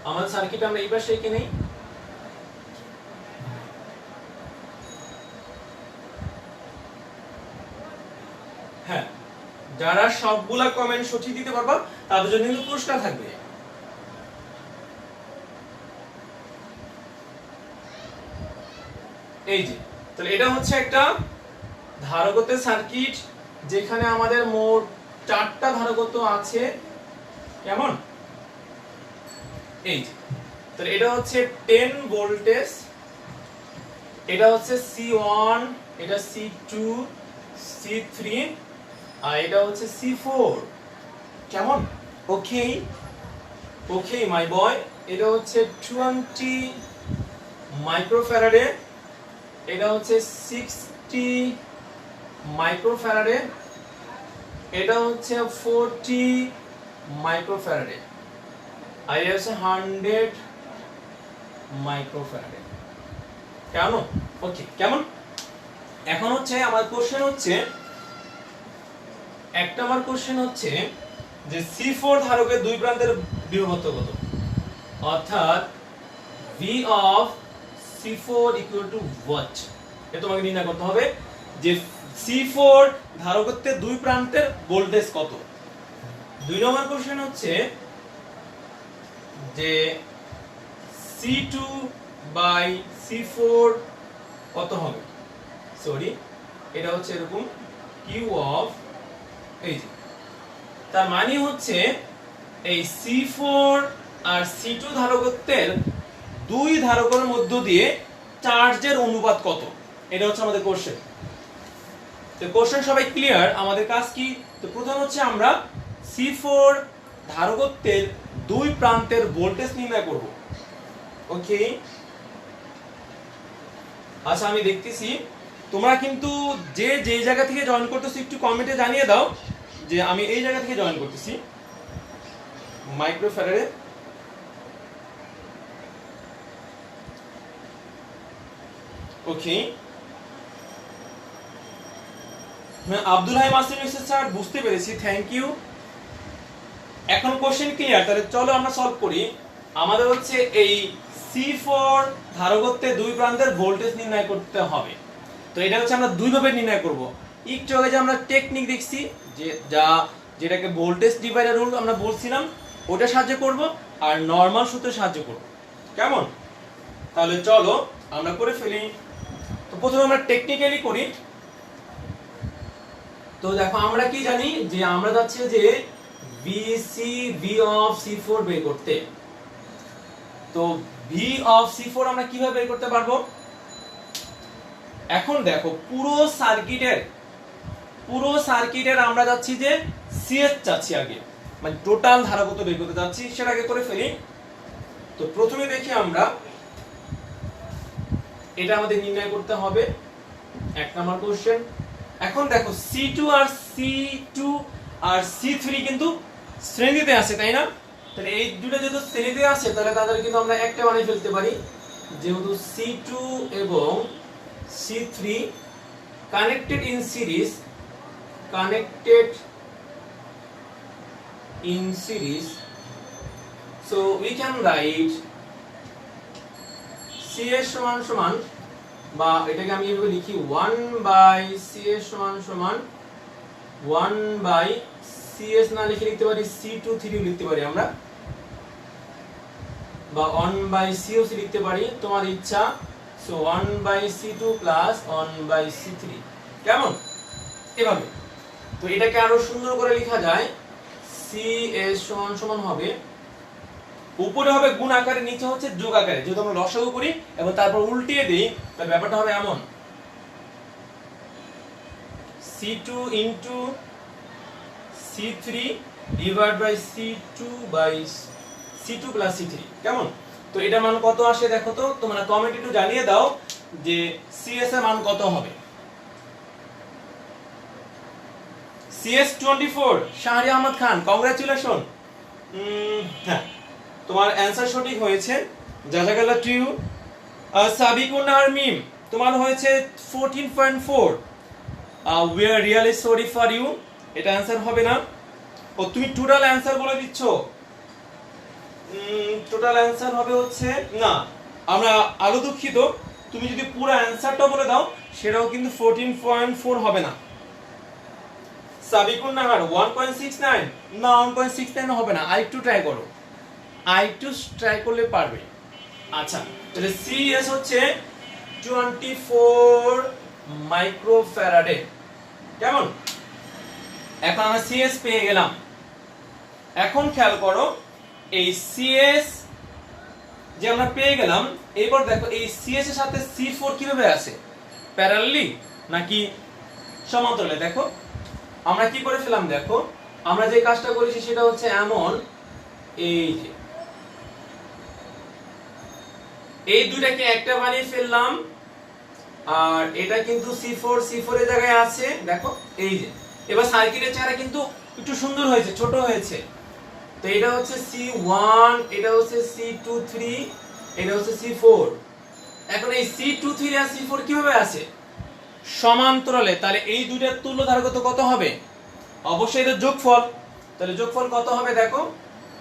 আমাদের সার্কিট আমরা এইবার শেখে নেই। হ্যাঁ, যারা সবগুলা কমেন্ট সঠিক দিতে পারবা তাদের জন্য কিন্তু পুরস্কার থাকবে। এই যে তাহলে এটা হচ্ছে একটা ধারকত্বের সার্কিট যেখানে আমাদের মোট 4টা ধারকত্ব আছে। কেমন? এই যে তাহলে এটা হচ্ছে 10 ভোল্টেজ, এটা হচ্ছে C1, এটা C2, C3 আর এটা হচ্ছে C4। কেমন? ওকে ওকে মাই বয়। এটা হচ্ছে 20 মাইক্রোফ্যারাডে, এটা হচ্ছে 60 মাইক্রোফ্যারাডে, এটা হচ্ছে 40 মাইক্রোফ্যারাডে আর এটা হচ্ছে 100 মাইক্রোফ্যারাডে। কেমন? ওকে কেমন? এখন হচ্ছে আমার কোশ্চেন হচ্ছে, একটা আমার কোশ্চেন হচ্ছে যে C4 ধারকের দুই প্রান্তের বিভবত্ব কত, অর্থাৎ V of C4 equal to what, এটা তোমাকে নির্ণয় করতে হবে যে C4 ধারকত্বের দুই প্রান্তের ভোল্টেজ কত। 2 নম্বর কোশ্চেন হচ্ছে যে C2 বাই C4 কত হবে, সরি এটা হচ্ছে এরকম Q of, এই যে তার মানে হচ্ছে এই C4 আর C2 ধারকত্বের দুই ধারকের মধ্য দিয়ে চার্জের অনুপাত কত, এটা হচ্ছে আমাদের কোশ্চেন। তো কোশ্চেন সবাই ক্লিয়ার? আমাদের কাজ কি? তো প্রথম হচ্ছে আমরা C4 ধারকত্বের দুই প্রান্তের ভোল্টেজ নির্ণয় করব। ওকে, আচ্ছা আমি দেখতেছি তোমরা কিন্তু যে যে জায়গা থেকে জয়েন করতেছো একটু কমেন্টে জানিয়ে দাও যে আমি এই জায়গা থেকে জয়েন করতেছি মাইক্রোফ্যারাডে। ওকে, আব্দুল হাই মাসুম স্যার বুঝতে পেরেছি, থ্যাংক ইউ। এখন কোশ্চেন ক্লিয়ার? তাহলে চলো আমরা সলভ করি। আমাদের হচ্ছে এই C4 ধারকত্বের দুই প্রান্তের ভোল্টেজ নির্ণয় করতে হবে। তো এটা হচ্ছে আমরা দুই ভাবে নির্ণয় করব। একটু আগে যে আমরা টেকনিক দেখছি যে যেটাকে ভোল্টেজ ডিভাইডার রুল আমরা বলছিলাম ওটা সাহায্য করব আর নরমাল সূত্রে সাহায্য করব। কেমন? তাহলে চলো আমরা করে ফেলি। তো প্রথমে আমরা টেকনিক্যালি করি। তো দেখো আমরা কি জানি যে আমরা যাচ্ছি যে V of C4 বের করতে। তো V of C4 আমরা কিভাবে বের করতে পারবো? এখন দেখো পুরো সার্কিটের আমরা যাচ্ছি যে CS চাচ্ছি আগে, মানে টোটাল ধারকত্ব বের করতে যাচ্ছি, সেটাকে করে ফেলি। তো প্রথমে দেখি আমরা এটা আমাদের নির্ণয় করতে হবে, 1 নাম্বার কোশ্চেন। এখন দেখো C2 আর C3 কিন্তু শ্রেণীতে আছে, তাই না? তাহলে এই দুটো যেহেতু শ্রেণীতে আছে তাহলে তাদের কিন্তু আমরা একটা বানিয়ে ফেলতে পারি, যেহেতু C2 এবং C3 connected in series, so we can write CS সমান সমান, বা এটাকে আমি এভাবে লিখি 1/CS সমান সমান 1/CS না লিখে লিখতে পারি C23 লিখতে পারি আমরা, বা 1/COC লিখতে পারি, তোমার ইচ্ছা। So 1/C2 plus 1/C3। কেমন? এভাবে। তো এটাকে আরো সুন্দর করে লেখা যায়, CS সমান সমান হবে, উপরে হবে গুণ আকারে, নিচে হচ্ছে যোগ আকারে, যেহেতু আমরা লসাগু করি এবং তারপর উল্টিয়ে দিই, তাহলে ব্যাপারটা হবে এমন C2 into C3 divided by C2 plus C3। কেমন? তো এটা মান কত আসে দেখো তো, তোমরা কমেন্ট একটু জানিয়ে দাও যে সিএস এর মান কত হবে। CS 24 Shahri Ahmed Khan, congratulation. হ্যাঁ, তোমার অ্যানসার সঠিক হয়েছে, জাজাকাল্লাহ টু ইউ। সাবিকুন নাহার মিম, তোমার হয়েছে 14.4। We are really sorry for you, এটা অ্যানসার হবে না। ও তুমি টোটাল অ্যানসার বলে দিচ্ছ, টোটাল অ্যানসার হবে হচ্ছে না, আমরা আরো দুঃখিত, তুমি যদি পুরো অ্যানসারটা বলে দাও সেটাও কিন্তু 14.4 হবে না। সাবিকুন নাহার 1.69, না 1.69 হবে না, আরেকটু ট্রাই করো, আরেকটু ট্রাই করলে পারবে। আচ্ছা, তাহলে সিএস হচ্ছে 24 মাইক্রোফ্যারাডে। কেমন? এখন আমরা সিএস পেয়ে গেলাম। এখন খেয়াল করো, এই সিএস যে আমরা পেয়ে গেলাম, এবার দেখো এই সিএস এর সাথে সি4 কিভাবে আছে, প্যারালালি নাকি সমান্তরালে। দেখো আমরা কি করে ফেলাম, দেখো আমরা যে কাজটা করেছি সেটা হচ্ছে এমন, এই যে এই দুটাকে একটা বানিয়ে ফেললাম, আর এটা কিন্তু সি4 এর জায়গায় আছে, দেখো এই যে। এবার সার্কিটের চেহারা কিন্তু একটু সুন্দর হয়েছে, ছোট হয়েছে। তো এটা হচ্ছে C1, এটা হচ্ছে C23, এটা হচ্ছে C4। এখন এই C23 আর C4 কিভাবে আছে, সমান্তরালে। তাহলে এই দুইটার তুল্য ধারকত্ব কত হবে, অবশ্যই এটা যোগফল। তাহলে যোগফল কত হবে দেখো,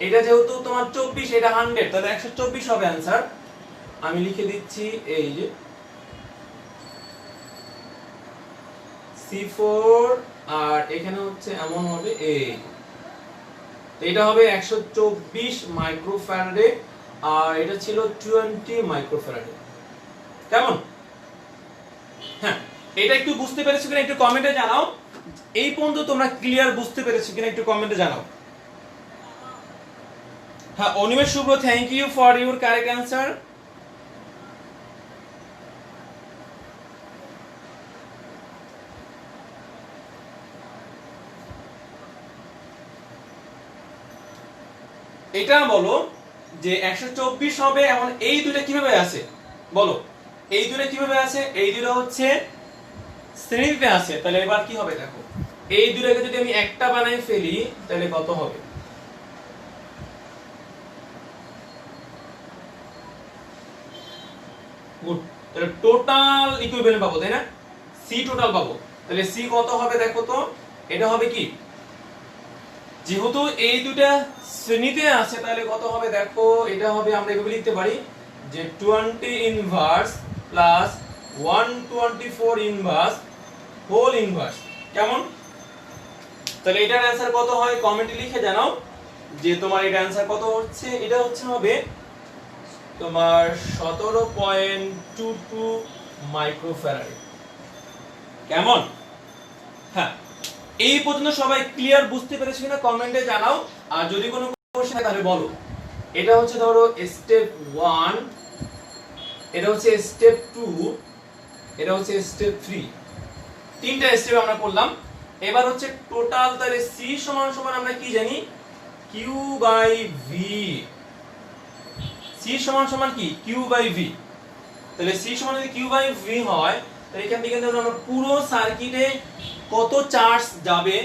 এটা যেহেতু তোমার 24, এটা 100, তাহলে 124 হবে অ্যানসার। আমি লিখে দিচ্ছি, এই যে C4 আর এখানে হচ্ছে এমন হবে, এই এটা হবে 124 মাইক্রোফ্যারাডে, আর এটা ছিল 20 মাইক্রোফ্যারাডে। কেমন? হ্যাঁ, এটা একটু বুঝতে পেরেছো কিনা একটু কমেন্টে জানাও। এই পর্যন্ত তোমরা ক্লিয়ার বুঝতে পেরেছো কিনা একটু কমেন্টে জানাও। হ্যাঁ, Animesh Shubhra, thank you for your correct answer. এটা বলো যে 124 হবে, এখন এই দুটো কিভাবে আছে বলো, এই দুটো কিভাবে আছে, এই দুটো হচ্ছে শ্রেণীতে আছে। তাহলে এবার কি হবে দেখো, এই দুটোকে যদি আমি একটা বানাই ফেলি তাহলে কত হবে, গুড। তাহলে টোটাল ইকুইভ্যালেন্ট পাবো, তাই না? সি টোটাল পাবো। তাহলে সি কত হবে দেখো তো, এটা হবে কি, যেহেতু এই দুটা শ্রেণীতে আছে তাহলে কত হবে দেখো, এটা হবে, আমরা এভাবে লিখতে পারি যে 20 inverse plus 124 inverse whole inverse. কেমন? তাহলে এটার অ্যানসার কত হয় কমেন্টে লিখে জানাও যে তোমার এটা অ্যানসার কত হচ্ছে। এটা হচ্ছে হবে তোমার 17.22 মাইক্রোফ্যারাড। কেমন? হ্যাঁ, এই পর্যন্ত সবাই ক্লিয়ার বুঝতে পেরেছো কিনা কমেন্টে জানাও। আর যদি কোনো কোশ্চেন থাকে তাহলে বলো। এটা হচ্ছে ধরো স্টেপ 1, এটা হচ্ছে স্টেপ 2, এটা হচ্ছে স্টেপ 3, তিনটা স্টেপ আমরা করলাম। এবার হচ্ছে টোটাল, তাহলে সি সমান সমান আমরা কি জানি, কিউ বাই ভি। সি সমান সমান কি, কিউ বাই ভি। তাহলে সি সমান যদি কিউ বাই ভি হয়, তাহলে এখান থেকে আমরা পুরো সার্কিটে কত চার্জ যাবে,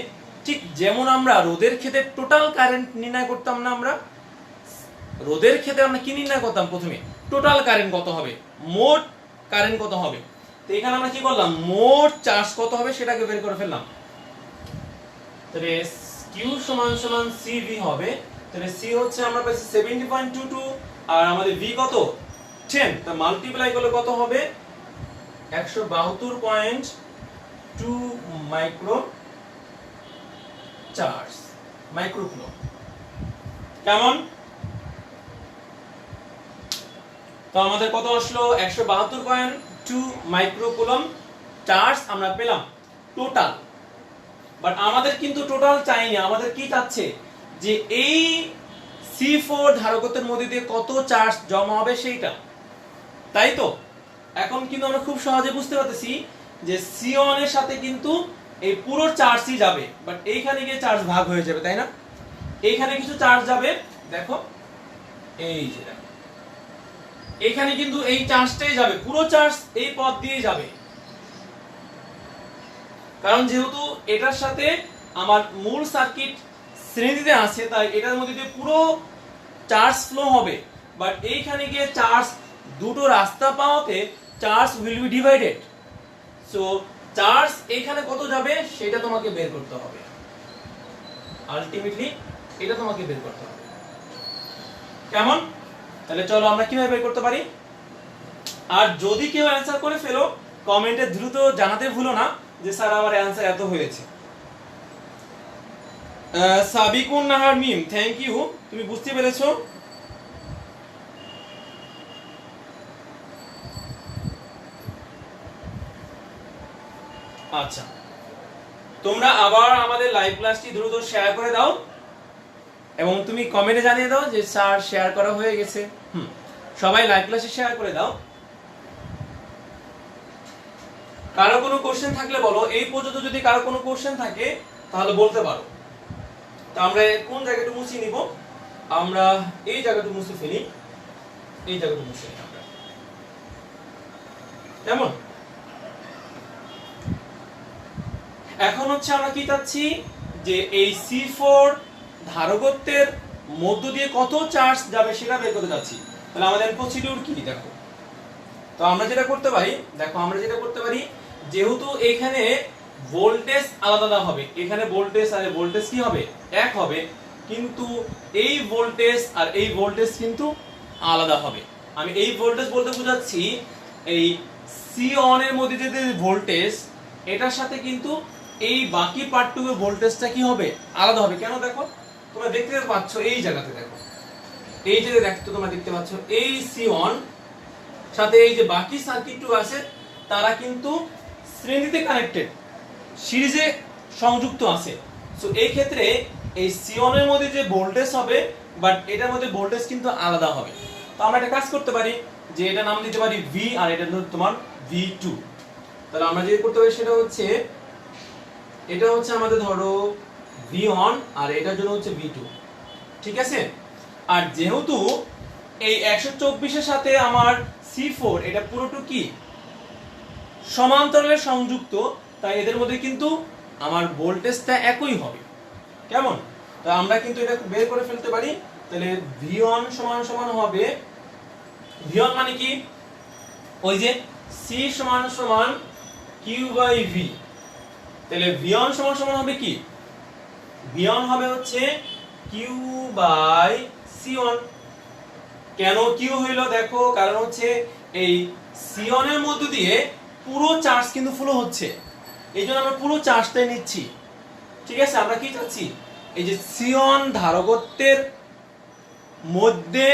ঠিক যেমন আমরা রোদের ক্ষেত্রে টোটাল কারেন্ট নির্ণয় করতাম না, আমরা রোদের ক্ষেত্রে আমরা কি নির্ণয় করতাম, প্রথমে টোটাল কারেন্ট কত হবে, মোট কারেন্ট কত হবে। তো এখানে আমরা কি করলাম, মোট চার্জ কত হবে সেটাকে বের করে ফেললাম। তাহলে কিউ সমান সমান সিভি হবে। তাহলে সি হচ্ছে আমরা পাইছি 70.22 আর আমাদের ভি কত 10, তা মাল্টিপ্লাই করলে কত হবে 172.2 মাইক্রো চার্জ, মাইক্রোকুলম। কেমন? তো আমাদের কত আসলো, 172.2 মাইক্রোকুলম চার্জ আমরা পেলাম টোটাল। বাট আমাদের কিন্তু টোটাল চাইনি, আমাদের কি চাচ্ছে যে এই C4 ধারকত্বের মধ্যে দিয়ে কত চার্জ জমা হবে সেইটা, তাই তো? এখন কিন্তু আমরা খুব সহজে বুঝতে পারতেছি যে C1 এর সাথে কিন্তু এই পুরো চার্জই যাবে, বাট এইখানে গিয়ে চার্জ ভাগ হয়ে যাবে, তাই না? এইখানে কিছু চার্জ যাবে, দেখো এই যে দেখো এখানে কিন্তু এই চার্জটাই যাবে, পুরো চার্জ এই পথ দিয়ে যাবে, কারণ যেহেতু এটার সাথে আমার মূল সার্কিট শ্রেণীতে আছে, তাই এটার মধ্যে দিয়ে পুরো চার্জ ফ্লো হবে। বাট এইখানে গিয়ে চার্জ দুটো রাস্তা পাওয়াতে charge will be divided. So charge এখানে কত যাবে সেটা তোমাকে বের করতে হবে, আলটিমেটলি এটা তোমাকে বের করতে হবে। কেমন? তাহলে চলো আমরা কিভাবে বের করতে পারি। আর যদি কেউ অ্যানসার করে ফেলো কমেন্টে দ্রুত জানাতে ভুলো না যে স্যার আমার অ্যানসার এত হয়েছে। সাবিকুন নাহার মিম, থ্যাংক ইউ, তুমি বুঝতে পেরেছো। আচ্ছা, তোমরা আবার আমাদের লাইভ ক্লাসটি দ্রুত শেয়ার করে দাও এবং তুমি কমেন্টে জানিয়ে দাও যে স্যার শেয়ার করা হয়ে গেছে। সবাই লাইভ ক্লাসে শেয়ার করে দাও। কারো কোনো কোশ্চেন থাকলে বলো, এই পর্যন্ত যদি কারো কোনো কোশ্চেন থাকে তাহলে বলতে পারো। তো আমরা কোন জায়গাটা মুছে নিব, আমরা এই জায়গাটা মুছে ফেলি, এই জায়গাটা মুছে নিই আমরা। কেমন? এখন হচ্ছে আমরা কি চাচ্ছি যে এই C4 ধারকত্বের মধ্য দিয়ে কত চার্জ যাবে সেটা বের করতে যাচ্ছি। তাহলে আমাদের প্রসিডিউর কি দেখো। তো আমরা যেটা করতে পারি, দেখো আমরা যেটা করতে পারি, যেহেতু এখানে ভোল্টেজ আলাদা হবে, এখানে ভোল্টেজ আর ভোল্টেজ কি হবে এক হবে, কিন্তু এই ভোল্টেজ আর এই ভোল্টেজ কিন্তু আলাদা হবে। আমি এই ভোল্টেজ বলতে বোঝাচ্ছি এই C1 এর মধ্যে যে ভোল্টেজ এটার সাথে কিন্তু এই বাকি পার্টটুকু ভোল্টেজটা কি হবে আলাদা হবে। কেন? দেখো তোমরা দেখতে পাচ্ছ এই জায়গাতে, দেখো এই যে দেখো তোমরা দেখতে পাচ্ছ এই C1 সাথে এই যে বাকি সার্কিটটুকু আছে তারা কিন্তু শ্রেণীতে কানেক্টেড, সিরিজে সংযুক্ত আছে। সো এই ক্ষেত্রে এই C1 এর মধ্যে যে ভোল্টেজ হবে বাট এটার মধ্যে ভোল্টেজ কিন্তু আলাদা হবে। তো আমরা একটা কাজ করতে পারি যে এটা নাম দিতে পারি V আর এটা হলো তোমার V2। তাহলে আমরা যেটা করতে পারি সেটা হচ্ছে এটা হচ্ছে আমাদের ধরো V1 আর এটার জন্য হচ্ছে V2, ঠিক আছে। আর যেহেতু এই 124 এর সাথে আমার C4 এটা পুরোটা কি সমান্তরালে সংযুক্ত, তাই এদের মধ্যে কিন্তু আমার ভোল্টেজটা একই হবে। কেমন? তো আমরা কিন্তু এটা বের করে ফেলতে পারি। তাহলে V1 সমান সমান হবে, V1 মানে কি ওই যে C সমান সমান Q বাই V। তাহলে V1 সমান সমান হবে কি, V1 হবে হচ্ছে Q বাই C1। কেন Q হইলো দেখো, কারণ হচ্ছে এই C1 এর মধ্য দিয়ে পুরো চার্জ কিন্তু ফ্লো হচ্ছে, এইজন্য আমরা পুরো চার্জটাই নিচ্ছি, ঠিক আছে। আমরা কি চাচ্ছি, এই যে C1 ধারকত্বের মধ্যে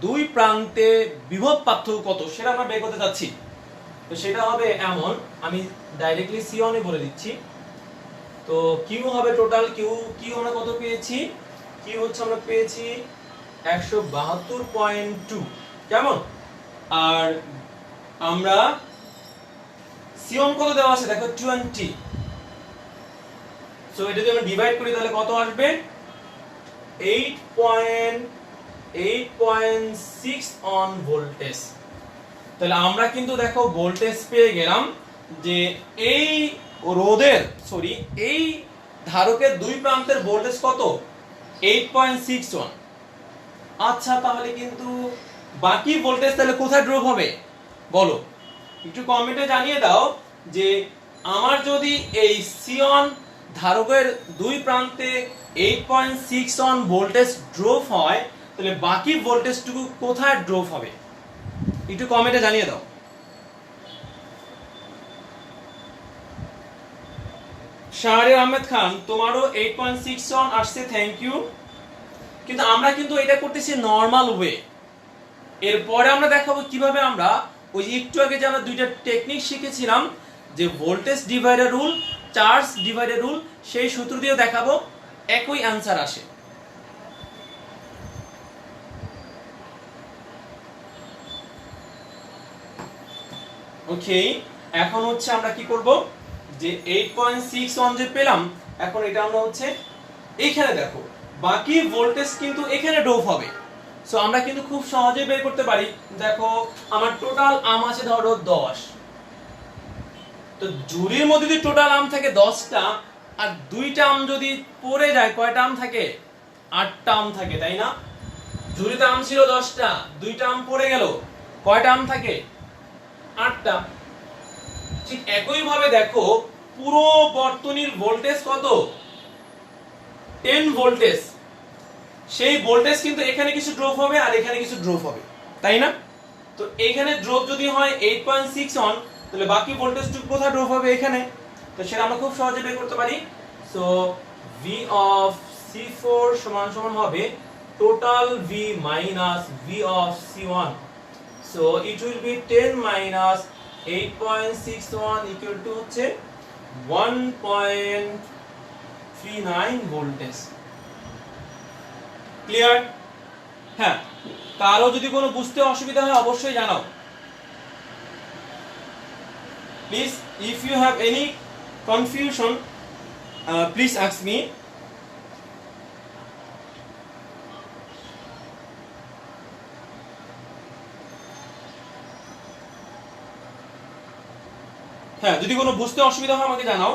দুই প্রান্তে বিভব পার্থক্য কত সেটা আমরা বের করতে যাচ্ছি। তো সেটা হবে এমন, আমি ডাইরেক্টলি C1 এ বলে দিচ্ছি। তো Q হবে টোটাল Q আমরা কত পেয়েছি, Q হচ্ছে আমরা পেয়েছি 172.2। কেমন? আর আমরা C1 কত দেওয়া আছে দেখো 20। সো এটা যদি আমরা ডিভাইড করি তাহলে কত আসবে 8.6 অন ভোল্টেজ। তাহলে আমরা কিন্তু দেখো ভোল্টেজ পেয়ে গেলাম যে এই রোধের এই ধারকের দুই প্রান্তের ভোল্টেজ কত 8.61। আচ্ছা, তাহলে কিন্তু বাকি ভোল্টেজ তাহলে কোথায় ড্রপ হবে বলো, একটু কমেন্টে জানিয়ে দাও যে আমার যদি এই C1 ধারকের দুই প্রান্তে 8.61 ভোল্টেজ ড্রপ হয় তাহলে বাকি ভোল্টেজটুকু কোথায় ড্রপ হবে, একটু কমেন্টে জানিয়ে দাও। শাহরিয়ার আহমেদ খান, তোমারও 8.61 আসছে, থ্যাংক ইউ। কিন্তু আমরা কিন্তু এটা করতেছি নরমাল ওয়ে। এরপরে আমরা দেখাবো কিভাবে আমরা ওই একটু আগে যে আমরা দুইটা টেকনিক শিখেছিলাম যে voltage divider rule, charge divider rule, সেই সূত্র দিয়ে দেখাবো একই অ্যানসার আসে। ওকে, এখন হচ্ছে আমরা কি করব যে 8.61 যে পেলাম, এখন এটা আমরা হচ্ছে এইখানে দেখো বাকি ভোল্টেজ কিন্তু এখানে ড্রপ হবে। সো আমরা কিন্তু খুব সহজে বের করতে পারি। দেখো আমার টোটাল আম আছে ধরো 10, তো ঝুড়ির মধ্যে যদি টোটাল আম থাকে 10টা, আর 2টা আম যদি পড়ে যায়, কয়টা আম থাকে? 8টা আম থাকে, তাই না? ঝুড়িতে আম ছিল 10টা, 2টা আম পড়ে গেল, কয়টা আম থাকে? 8টা। ঠিক একই ভাবে দেখো পুরো বর্তনীর ভোল্টেজ কত? 10 ভোল্টেজ। সেই ভোল্টেজ কিন্তু এখানে কিছু ড্রপ হবে আর এখানে কিছু ড্রপ হবে, তাই না? তো এখানে ড্রপ যদি হয় 8.61, তাহলে বাকি ভোল্টেজটুকু কোথায় ড্রপ হবে? এখানে। তো সেটা আমরা খুব সহজে বের করতে পারি। সো V of C4 সমান সমান হবে total V minus V of C1. So it will be 10 minus 8.61 equal to হচ্ছে 1.39 ভোল্টেজ। ক্লিয়ার? হ্যাঁ, কারো যদি কোনো বুঝতে অসুবিধা হয় অবশ্যই জানাও। Please, if you have any confusion, please ask me. হ্যাঁ, যদি কোনো বুঝতে অসুবিধা হয় আমাকে জানাও।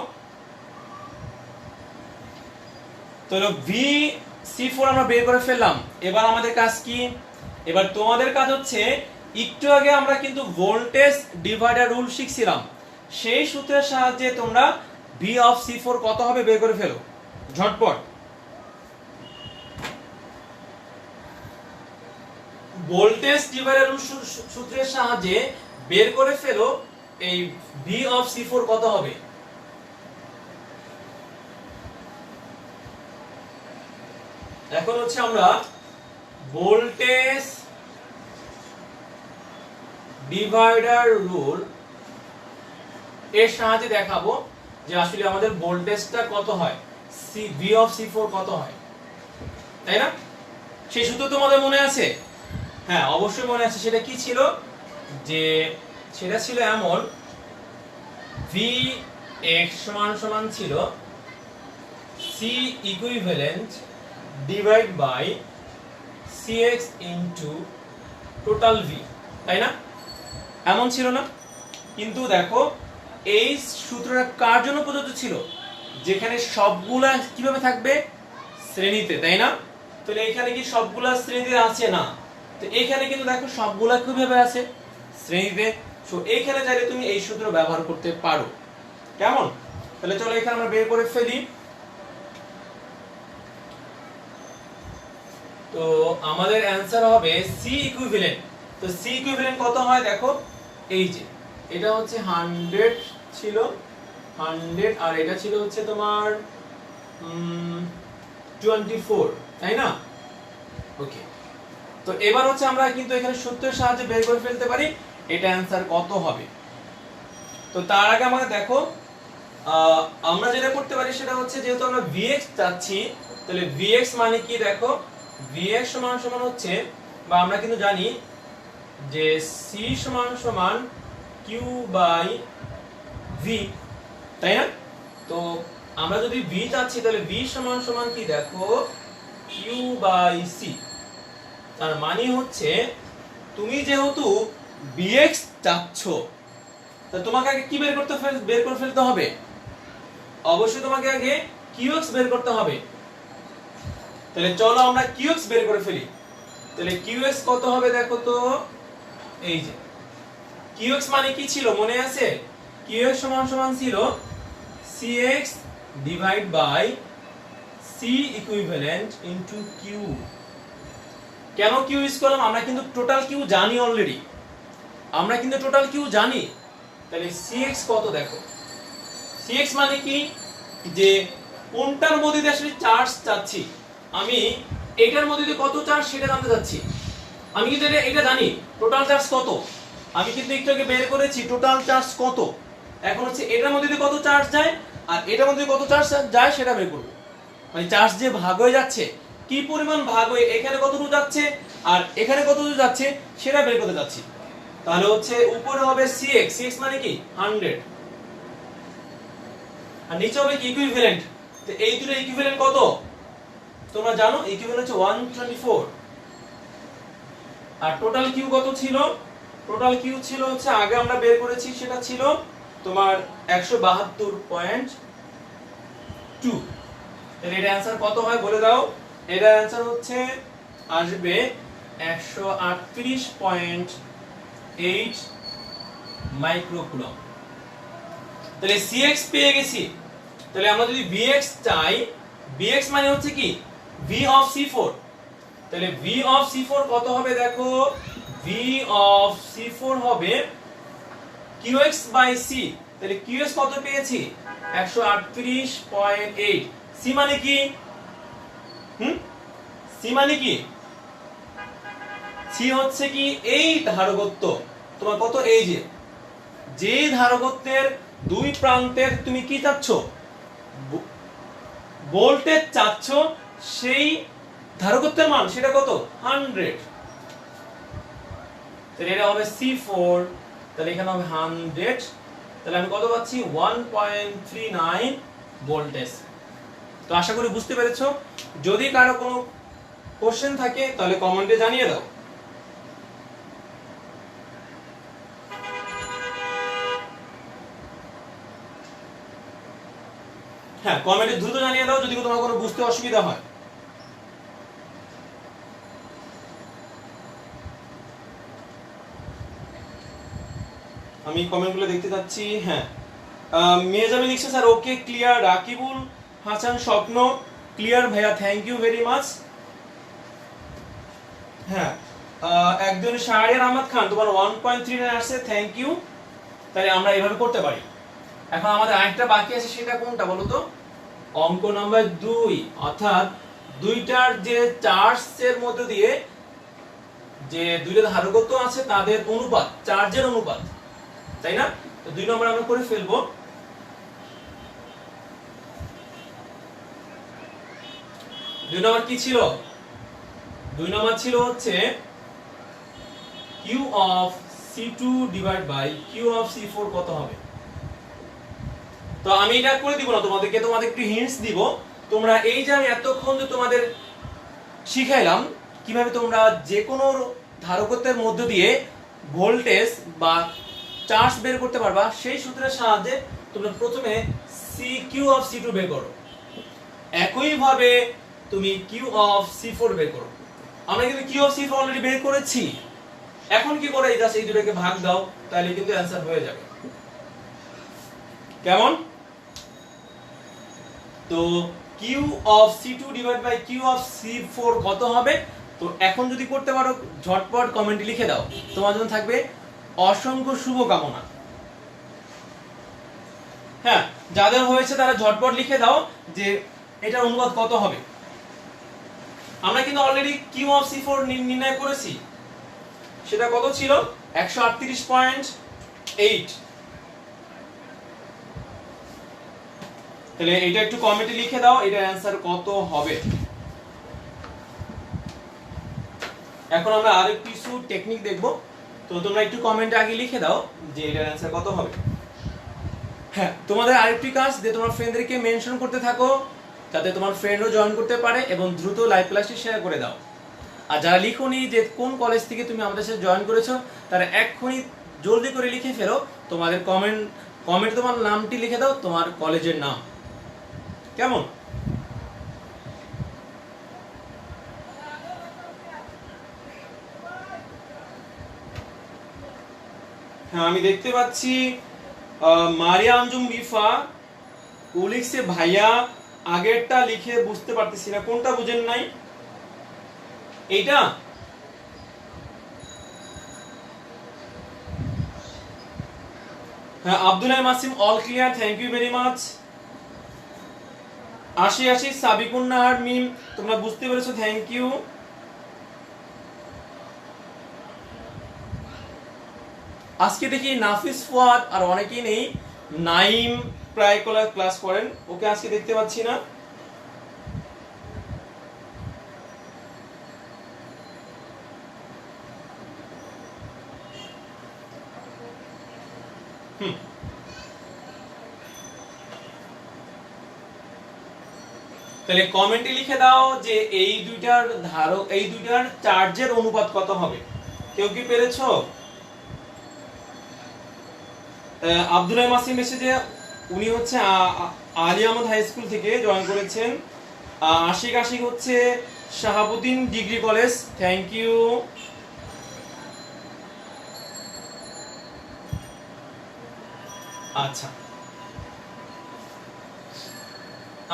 তো VC4 আমরা বের করে ফেললাম। এবার আমাদের কাজ কি? এবার তোমাদের কাজ হচ্ছে, একটু আগে আমরা কিন্তু ভোল্টেজ ডিভাইডার রুল শিখছিলাম, সেই সূত্রের সাহায্যে তোমরা V of C4 কত হবে বের করে ফেলো ঝটপট। ভোল্টেজ ডিভাইডার রুল সূত্রের সাহায্যে বের করে ফেলো এই V of C4 কত হবে। এখন হচ্ছে আমরা ভোল্টেজ ডিভাইডার রুল এর সাহায্যে দেখাবো যে আসলে আমাদের ভোল্টেজটা কত হয়, V of C4 কত হয়, তাই না? সেই সূত্র তোমাদের মনে আছে? হ্যাঁ, অবশ্যই মনে আছে। সেটা কি ছিল? যে সেটা ছিল এমন, Vx সমান সমান ছিল C equivalent divide by Cx into total V, তাই না? এমন ছিল না? কিন্তু দেখো এই সূত্রটা কার জন্য প্রযোজ্য ছিল? যেখানে সবগুলা কিভাবে থাকবে? শ্রেণীতে, তাই না? তাহলে এখানে কি সবগুলা শ্রেণীতে আছে? না। তো এখানে কিন্তু দেখো সবগুলা কিভাবে আছে? শ্রেণীতে। সো এইখানে চাইলে তুমি এই সূত্র ব্যবহার করতে পারো। কেমন? তাহলে চলো এখানে আমরা বের করে ফেলি। তো আমাদের অ্যানসার হবে C ইকুইভ্যালেন্ট। তো C ইকুইভ্যালেন্ট কত হয় দেখো, এই যে এটা হচ্ছে 100 ছিল, 100, আর এটা ছিল হচ্ছে তোমার 24, তাই না? ওকে। তো এবার হচ্ছে আমরা কিন্তু এখানে সূত্রের সাহায্যে বের করে ফেলতে পারি এটা অ্যানসার কত হবে। তো তার আগে আমাকে দেখো, আমরা যেটা করতে পারি সেটা হচ্ছে, যেহেতু আমরা Vx চাচ্ছি, তাহলে Vx মানে কি? দেখো Vx সমান সমান হচ্ছে, বা আমরা কিন্তু জানি যে C সমান সমান Q বাই V, তাই না? তো আমরা যদি V চাচ্ছি তাহলে V সমান সমান কি? দেখো Q বাই C। তার মানে হচ্ছে তুমি যেহেতু Vx চাচ্ছ, তো তোমাকে আগে কি বের করে ফেলতে হবে? অবশ্যই তোমাকে আগে Qx বের করতে হবে। তাহলে চলো আমরা Qx বের করে ফেলি। তাহলে Qx কত হবে দেখো তো, এই যে Qx মানে কি ছিল মনে আছে? Qx সমান সমান ছিল Cx divide by C equivalent into Q। কেন Q ইউজ করলাম? আমরা কিন্তু টোটাল Q জানি অলরেডি, আমরা কিন্তু টোটাল Q জানি। তাহলে Cx কত দেখো, Cx মানে কি? যে কোনটার মধ্যে দিয়ে আসলে চার্জ চাচ্ছি, আমি এটার মধ্যে দিয়ে কত চার্জ সেটা জানতে চাচ্ছি। আমি কিন্তু এটা জানি টোটাল চার্জ কত, আমি কিন্তু একটু আগে বের করেছি টোটাল চার্জ কত। এখন হচ্ছে এটার মধ্যে দিয়ে কত চার্জ যায় আর এটার মধ্যে কত চার্জ যায় সেটা বের করব। মানে চার্জ যে ভাগ হয়ে যাচ্ছে, কি পরিমাণ ভাগ হয়ে এখানে কতটুকু যাচ্ছে আর এখানে কতটুকু যাচ্ছে সেটা বের করতে যাচ্ছি। তাহলে হচ্ছে উপরে হবে Cx, Cx মানে কি 100, আর নিচে হবে কি ইকুইভ্যালেন্ট। তো এই দুটো ইকুইভ্যালেন্ট কত তোমরা জানো? ইকুইভ্যালেন্ট হচ্ছে 124। আর টোটাল কিউ কত ছিল? টোটাল কিউ ছিল হচ্ছে আগে আমরা বের করেছি, সেটা ছিল তোমার 172.2। তাহলে এর অ্যানসার কত হয় বলে দাও? এর অ্যানসার হচ্ছে আসবে 138.8 মাইক্রোকুলম। তাহলে Cx পেয়ে গেছি। তাহলে আমরা যদি Vx চাই, Vx মানে হচ্ছে কি V of C4। তাহলে V of C4 কত হবে দেখো? V of C4 হবে Qx by C। তাহলে Qx কত পেয়েছি? 138.8। C মানে কি? C মানে কি? C হচ্ছে কি এই ধারকত্ব তোমার কত, এই যে ধারকত্বের দুই প্রান্তের তুমি কি চাচ্ছ? ভোল্টেজ চাচ্ছ, সেই ধারকত্বের মান সেটা কত? 100। তাহলে এটা হবে C4, তাহলে এখানে হবে 100। তাহলে আমি কত পাচ্ছি? 1.39 ভোল্টেজ। তো আশা করি বুঝতে পেরেছো। যদি কারো কোনো কোশ্চেন থাকে তাহলে কমেন্টে জানিয়ে দাও। হ্যাঁ, কমেন্টে দ্রুত জানিয়ে দাও যদি তোমার কোনো বুঝতে অসুবিধা হয়। আমি কমেন্টগুলো দেখতে যাচ্ছি। হ্যাঁ, মেজামি লিখছে sir okay clear. Rakibul Hasan স্বপ্ন ক্লিয়ার ভাইয়া, থ্যাংক ইউ ভেরি মাচ। হ্যাঁ, একজন শাহরিয়ার আহমদ খান তোমার 1.39 আসছে, থ্যাংক ইউ। তাহলে আমরা এভাবে করতে পারি। এখন আমাদের আরেকটা বাকি আছে, সেটা কোনটা বলো তো? অঙ্ক নাম্বার 2, অর্থাৎ দুইটার যে চার্জের মধ্যে দিয়ে যে দুইটা ধারকত্ব আছে তাদের অনুপাত, চার্জের অনুপাত, তাই না? তো 2 নম্বর আমরা করে ফেলবো। দুই নম্বর কি ছিল? 2 নম্বর ছিল হচ্ছে Q of C2 divide by Q of C4 কত হবে? তো আমি এটা করে দিব না তোমাদেরকে, তোমাদের একটু হিন্টস দিব। তোমরা এই যে আমি এতক্ষণ যে তোমাদের শিখাইলাম কিভাবে তোমরা যে কোনো ধারকত্বের মধ্য দিয়ে ভোল্টেজ বা চার্জ বের করতে পারবা, সেই সূত্রের সাহায্যে তোমরা প্রথমে Q of C2 বের করো, একই ভাবে তুমি Q of C4 বের করো। আমরা কিন্তু Q of C4 অলরেডি বের করেছি। এখন কি করে? জাস্ট এই দুটোকে ভাগ দাও, তাহলে কিন্তু অ্যানসার হয়ে যাবে। কেমন? তো Q of C2 divide by Q of C4 কত হবে? তো এখন যদি করতে পারো ঝটপট কমেন্টে লিখে দাও। তোমার জন্য থাকবে অসংখ্য শুভকামনা। হ্যাঁ, যাদের হয়েছে তারা ঝটপট লিখে দাও যে এটার অনুপাত কত হবে। আমরা কিন্তু অলরেডি Q of C4 নির্ণয় করেছি, সেটা কত ছিল? 138.8। তাহলে এটা একটু কমেন্টে লিখে দাও, এটার অ্যানসার কত হবে। এখন আমরা আরেক কিছু টেকনিক দেখব, তো তোমরা একটু কমেন্টে আগে লিখে দাও যে এটার অ্যানসার কত হবে। হ্যাঁ, তোমাদের আরেকটি কাজ যে তোমার ফ্রেন্ডদেরকে মেনশন করতে থাকো, যাতে তোমার ফ্রেন্ডও জয়েন করতে পারে, এবং দ্রুত লাইভ ক্লাসটি শেয়ার করে দাও। আর যারা লিখোনি যে কোন কলেজ থেকে তুমি আমাদের সাথে জয়েন করেছো, তারা এক্ষুনি জলদি করে লিখে ফেলো তোমাদের কমেন্ট তোমার নামটি লিখে দাও, তোমার কলেজের নাম। কেমন? হ্যাঁ, আমি দেখতে পাচ্ছি মারিয়া আঞ্জুম বিফা ও লিখছে ভাইয়া আগেরটা লিখে বুঝতে পারতেছি না, কোনটা বুঝেন নাই? এইটা? হ্যাঁ, Abdullah Masim all clear, thank you very much. Ashi Sabikun Nahar মিম, তোমরা বুঝতে পেরেছো, থ্যাংক ইউ। আজকে দেখি নাফিস ফুয়াদ আর অনেকেই নেই। নাইম প্রায় ক্লাস করেন, ওকে আজকে দেখতে পাচ্ছি না। তাহলে কমেন্টে লিখে দাও যে এই দুইটার চার্জের অনুপাত কত হবে। কেউ কি পেরেছো? আব্দুল মাসিম মেসেজে, উনি হচ্ছে আলী আহমদ হাই স্কুল থেকে জয়েন করেছেন। আশিক আশিক হচ্ছে Shahabuddin degree college, thank you. আচ্ছা,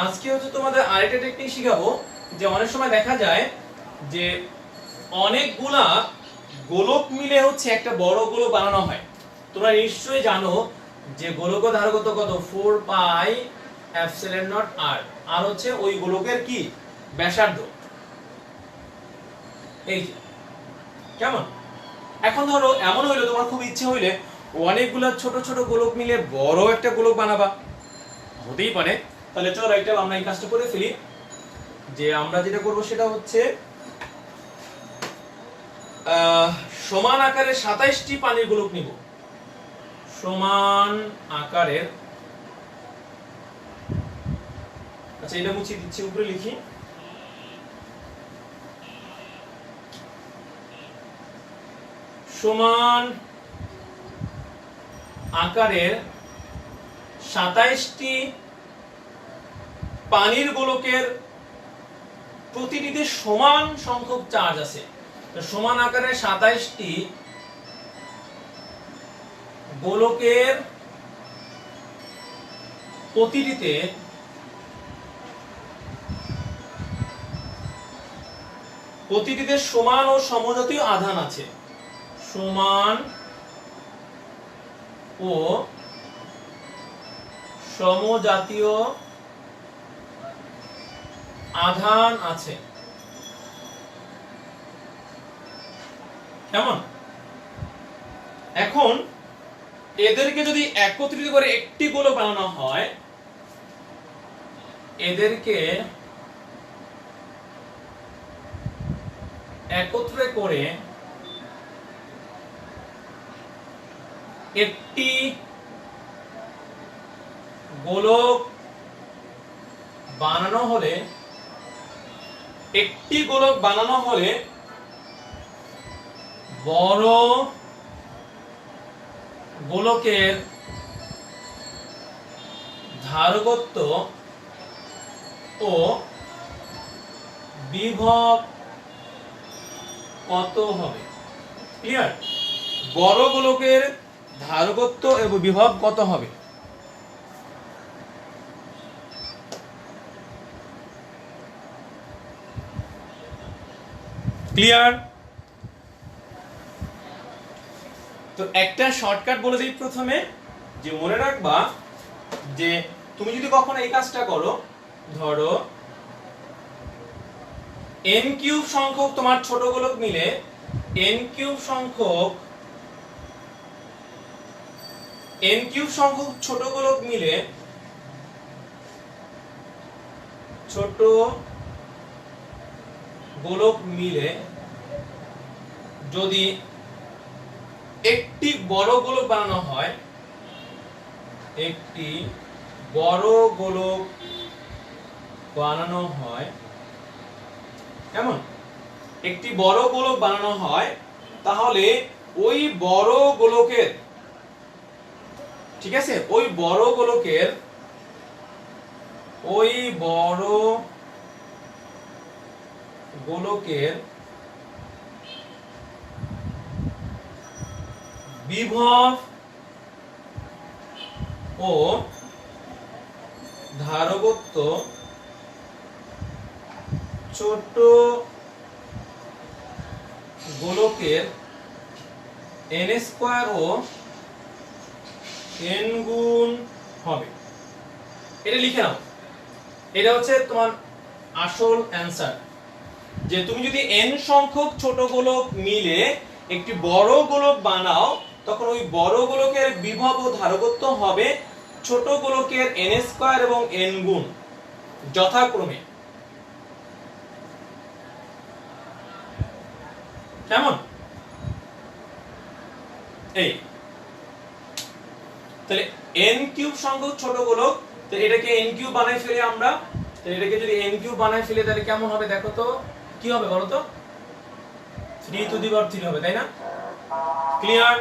আজকে হচ্ছে তোমাদের আরেকটা টেকনিক শিখাবো, যে অনেক সময় দেখা যায় যে অনেকগুলা গোলক মিলে হচ্ছে একটা বড় গোলক বানানো হয়। তোমরা নিশ্চয়ই জানো যে গোলক ধারকত্ব কত, 4 পাই এপসিলন নট আর, আর হচ্ছে ওই গোলকের কি ব্যাসার্ধ। এই কেমন? এখন ধরো এমন হইলো তোমার খুব ইচ্ছে হইলে অনেকগুলা ছোট ছোট গোলক মিলে বড় একটা গোলক বানাবা, হতেই পারে। তাহলে চলো একটা আমরা এই কাজটা করে ফেলি। যে আমরা যেটা করব সেটা হচ্ছে সমান আকারের 27টি পানির গোলক নিব। সমান আকারের, আচ্ছা এটা মুছিয়ে দিচ্ছি, উপরে লিখি। সমান আকারের 27টি পানির গোলকের প্রতিটিতে সমান সংখ্যক চার্জ আছে। তো সমান আকারের 27টি গোলকের প্রতিটিতে সমান ও সমজাতীয় আধান আছে। সমান ও সমজাতীয় আধান আছে। কেমন? এখন এদেরকে যদি একত্রিত করে একটি গোলক বানানো হয়, এদেরকে একত্রে করে একটি গোলক বানানো হলে বড় গোলকের ধারকত্ব ও বিভব কত হবে? ক্লিয়ার? বড় গোলকের ধারকত্ব এবং বিভব কত হবে? ক্লিয়ার? তো একটা শর্টকাট বলে দিই প্রথমে, যে মনে রাখবা যে তুমি যদি কখনো এই কাজটা করো, ধরো n কিউব সংখ্যক তোমার ছোট গোলক মিলে n কিউব সংখ্যক ছোট গোলক মিলে যদি একটি বড় গোলক বানানো হয়, কেমন? একটি বড় গোলক বানানো হয়, তাহলে ওই বড় গোলকের, ঠিক আছে, ওই বড় গোলকের বিভব ও ধারকত্ব ছোট গোলকের n স্কয়ার ও n গুণ হবে। এটা লিখে নাও, এটা হচ্ছে তোমার আসল অ্যানসার। যে তুমি যদি n সংখ্যক ছোট গোলক মিলে একটি বড় গোলক বানাও, তখন ওই বড় গোলকের বিভব ও ধারকত্ব হবে ছোট গোলকের n স্কয়ার এবং n গুণ যথাক্রমে। কেমন? এই তাহলে n কিউব সংখ্যক ছোট গোলক, তো এটাকে n কিউব বানাই ফেলে আমরা, তো এটাকে যদি n কিউব বানাই ফেলে তাহলে কেমন হবে দেখো তো, কি হবে বলো তো? 3 টু দি পাওয়ার 3 হবে, তাই না? ক্লিয়ার?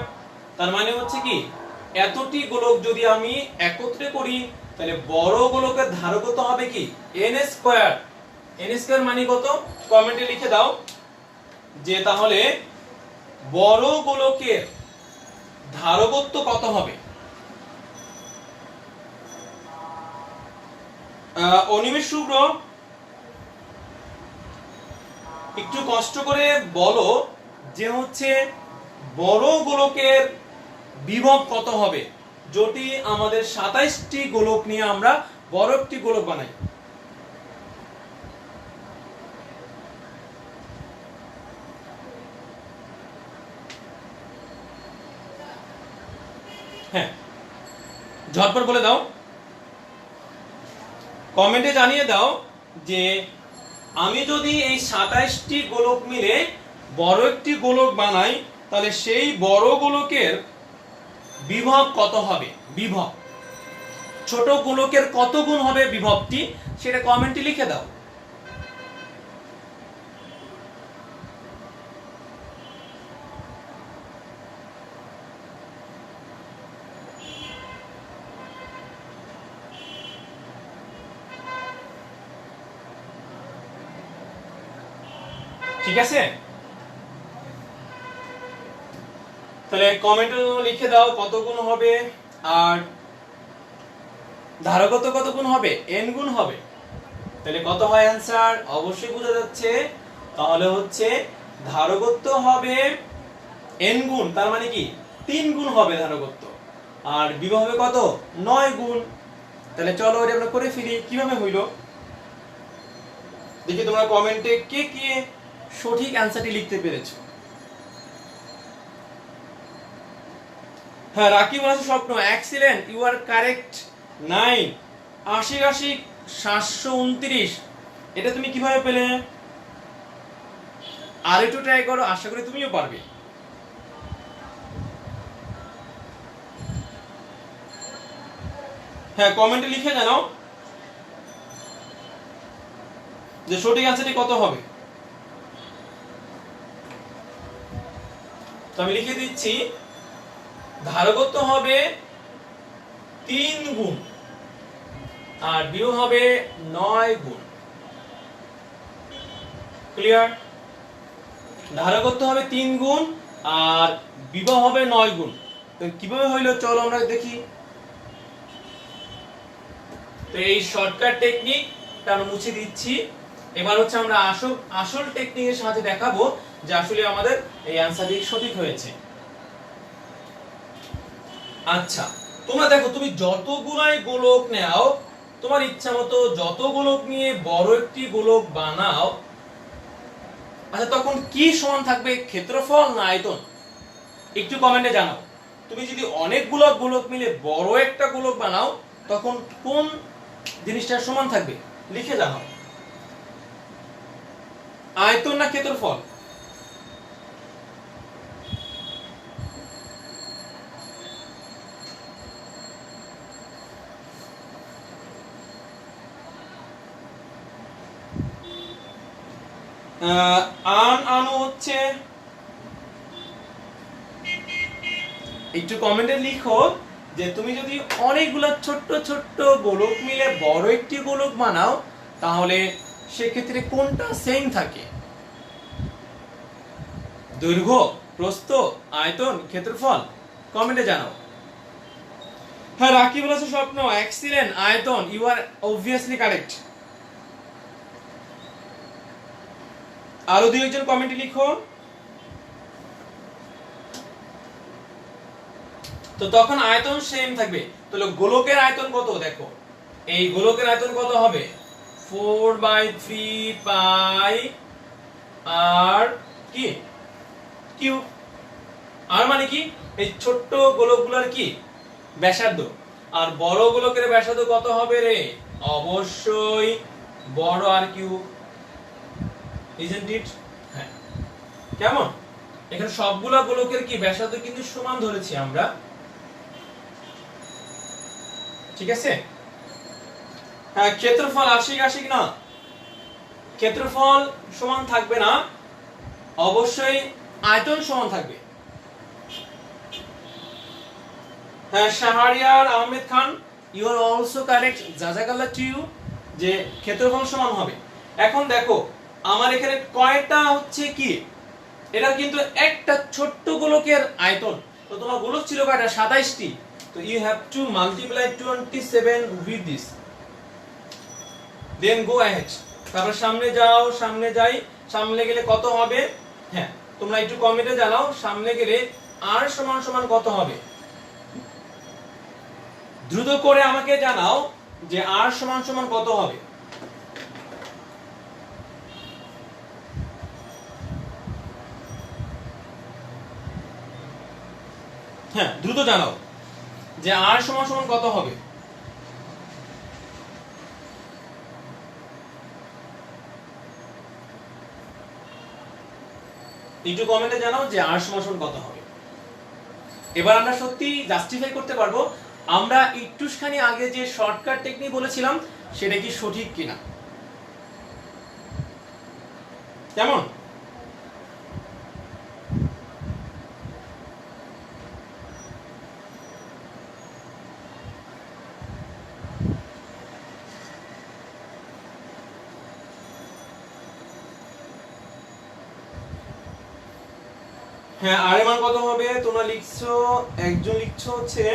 তার মানে হচ্ছে কি, এতটি গোলক যদি আমি একত্রে করি তাহলে বড় গোলকের ধারকত্ব হবে কি n স্কয়ার। n স্কয়ার মানে কত কমেন্টে লিখে দাও, যে তাহলে বড় গোলকের ধারকত্ব কত হবে। অনিমেষ শুভ্র একটু কষ্ট করে বলো যে হচ্ছে বড় গোলকের বিভব কত হবে যদি আমাদের 27টি গোলক নিয়ে আমরা বড় একটি গোলক বানাই। হ্যাঁ, ঝটপট বলে দাও, কমেন্টে জানিয়ে দাও যে আমি যদি এই 27টি গোলক মিলে বড় একটি গোলক বানাই তাহলে সেই বড় গোলকের বিভব কত হবে। বিভব ছোট গোলকের কত গুণ হবে বিভবটি, সেটা কমেন্টে লিখে দাও। ঠিক আছে, তাহলে কমেন্টে লিখে দাও কত গুণ হবে, আর ধারকত্ব কত গুণ হবে, n গুণ হবে। তাহলে কত হয় অ্যানসার অবশ্যই বোঝা যাচ্ছে, তাহলে হচ্ছে ধারকত্ব হবে n গুণ, তার মানে কি 3 গুণ হবে ধারকত্ব, আর বিভব হবে কত 9 গুণ। তাহলে চলো এটা আমরা করে ফেলি, কিভাবে হইল দেখি তোমরা কমেন্টে কে কে সঠিক অ্যানসারটি লিখতে পেরেছো। হ্যাঁ, রাকিব আছে Swapno, excellent, you are correct 9। Ashik 729, এটা তুমি কিভাবে পেলে? আর একটু ট্রাই করো, আশা করি তুমিও পারবে। হ্যাঁ, কমেন্টে লিখে জানাও যে সঠিক অ্যানসারটি কত হবে। তো আমি লিখে দিচ্ছি, ধারকত্ব হবে 3 গুণ আর বিভব হবে 9 গুণ। ক্লিয়ার? ধারকত্ব হবে 3 গুণ আর বিভব হবে 9 গুণ। তো কিভাবে হইলো চলো আমরা দেখি। তো এই শর্টকাট টেকনিকটা আমরা মুছে দিচ্ছি। এবার হচ্ছে আমরা আসল টেকনিকের সাথে দেখাবো যে আসলে আমাদের এই অ্যানসারটি সঠিক হয়েছে। আচ্ছা, তোমরা দেখো, তুমি যতগুলাই গোলক নাও, তোমার ইচ্ছা মতো যত গোলক নিয়ে বড় একটি গোলক বানাও, আচ্ছা তখন কি সমান থাকবে, ক্ষেত্রফল না আয়তন? একটু কমেন্টে জানাও। তুমি যদি অনেকগুলো গোলক মিলে বড় একটা গোলক বানাও তখন কোন জিনিসটা সমান থাকবে লিখে জানাও, আয়তন না ক্ষেত্রফল? আনু হচ্ছে, একটু কমেন্টে লিখো যে তুমি যদি অনেকগুলো ছোট্ট ছোট্ট গোলক মিলে বড় একটি গোলক বানাও তাহলে সেক্ষেত্রে কোনটা সেম থাকে, দৈর্ঘ্য, প্রস্থ, আয়তন, ক্ষেত্রফল? কমেন্টে জানাও। হ্যাঁ, রাকিব বলেছে স্বপ্ন, এক্সিলেন্ট, আয়তন, ইউ আর অবভিয়াসলি কারেক্ট। আরো দুই একজন কমেন্টে লিখো। তো তখন আয়তন সেম থাকবে। তাহলে গোলকের আয়তন কত দেখো, এই গোলকের আয়তন কত হবে 4/3 পাই আর কি কিউ। আর মানে কি, এই ছোট্ট গোলকগুলোর কি ব্যাসার্ধ, আর বড় গোলকের ব্যাসার্ধ কত হবে রে, অবশ্যই বড় আর কিউ, ইজন্ট ইট? হ্যাঁ, কেমন? এখানে সবগুলা গোলকের কি ব্যাসার্ধ কিন্তু সমান ধরেছি আমরা, ঠিক আছে? হ্যাঁ, ক্ষেত্রফল আশিক না, ক্ষেত্রফল সমান থাকবে না, অবশ্যই আয়তন সমান থাকবে। হ্যাঁ, Shahriar Ahmed Khan, you are also correct, জাযাকাল্লাহ টু ইউ, যে ক্ষেত্রফল সমান হবে। এখন দেখো আমার এখানে কয়টা হচ্ছে কি, এটা কিন্তু একটা ছোট্ট গোলকের আয়তন। তো তোমার গোলক ছিল কয়টা? 27টি। তো you have to multiply 27 with this, then go ahead. তারপর সামনে যাও, সামনে যাই, সামনে গেলে কত হবে? হ্যাঁ, তোমরা একটু কমেন্টে জানাও সামনে গেলে আর সমান সমান কত হবে। দ্রুত করে আমাকে জানাও যে আর সমান সমান কত হবে। হ্যাঁ, দ্রুত জানাও যে আর সমান সমান কত হবে। একটু কমেন্টে জানাও যে আর সমান সমান কত হবে। এবার আমরা সত্যি জাস্টিফাই করতে পারবো আমরা একটুখানি আগে যে শর্টকাট টেকনিক বলেছিলাম সেটা কি সঠিক কিনা। কেমন? হ্যাঁ, আর এর মান কত হবে? তোমরা লিখছো, একজন লিখছো হচ্ছে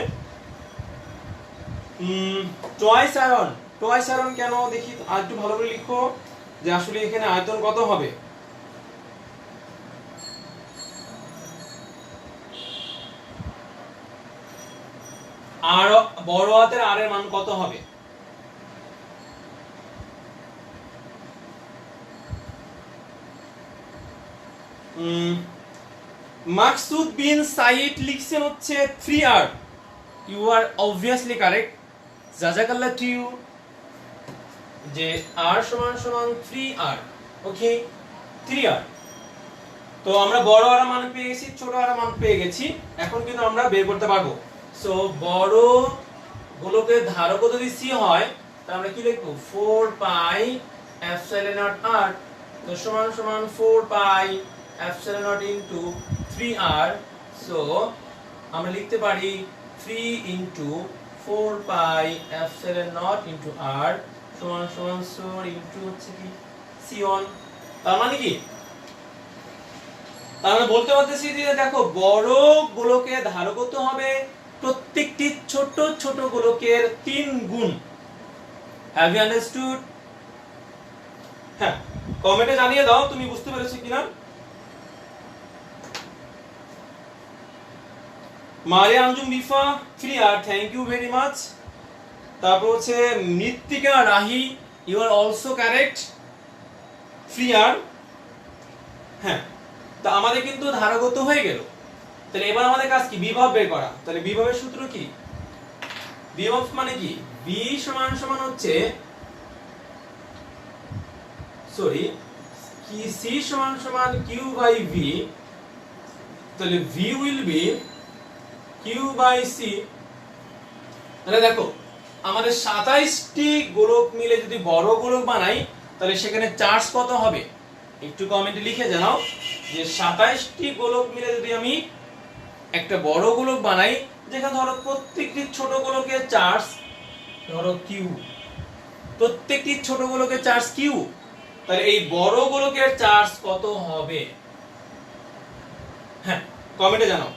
টয়েস আয়রন। টয়েস আয়রন কেন দেখি আর একটু ভালো করে লিখো যে আসলে এখানে আয়তন কত হবে। আর বড় হাতের আর এর মান কত হবে? মাকসুদ বিন সাইদ লিখছেন হচ্ছে 3R, you are obviously correct, জাযাকাল্লাহ টু ইউ, যে r সমান সমান 3R। ওকে, 3R। তো আমরা বড় আর মান পেয়ে গেছি, ছোট আর মান পেয়ে গেছি, এখন কিন্তু আমরা বের করতে পারবো। সো বড় গোলকের ধারক যদি c হয় তাহলে আমরা কি লিখব? 4 পাই এপসাইলন নট r, তো সমান সমান 4 pi epsilon not into 3R। So আমরা লিখতে পারি 3 into 4 pi epsilon not into r সমান সমান 4 ইনটু হচ্ছে কি c1। তার মানে কি, তার মানে বলতে পারতেছি যে দেখো বড় গোলকের ধারকত্ব হবে প্রত্যেকটি ছোট ছোট গোলকের 3 গুণ। Have you understood? হ্যাঁ, কমেন্টে জানিয়ে দাও তুমি বুঝতে পেরেছো কিনা। Maria Anjum Bifa 3R, thank you very much. তারপর হচ্ছে Mrittika Rahi, you are also correct, 3R। হ্যাঁ, তো আমাদের কিন্তু ধারকত্ব হয়ে গেল। তাহলে এবার আমাদের কাজ কি? বিভব বের করা। তাহলে বিভবের সূত্র কি? বিভব মানে কি? V সমান সমান হচ্ছে কি C সমান সমান Q বাই V। তাহলে V will be Q by C। তাহলে দেখো আমাদের 27টি গোলক মিলে যদি বড় গোলক বানাই তাহলে সেখানে চার্জ কত হবে? একটু কমেন্টে লিখে জানাও যে 27টি গোলক মিলে যদি আমি একটা বড় গোলক বানাই, যেখানে ধরো প্রত্যেকটি ছোট গোলকের চার্জ ধরো Q, প্রত্যেকটি ছোট গোলকের চার্জ Q, তাহলে এই বড় গোলকের চার্জ কত হবে? হ্যাঁ, কমেন্টে জানাও।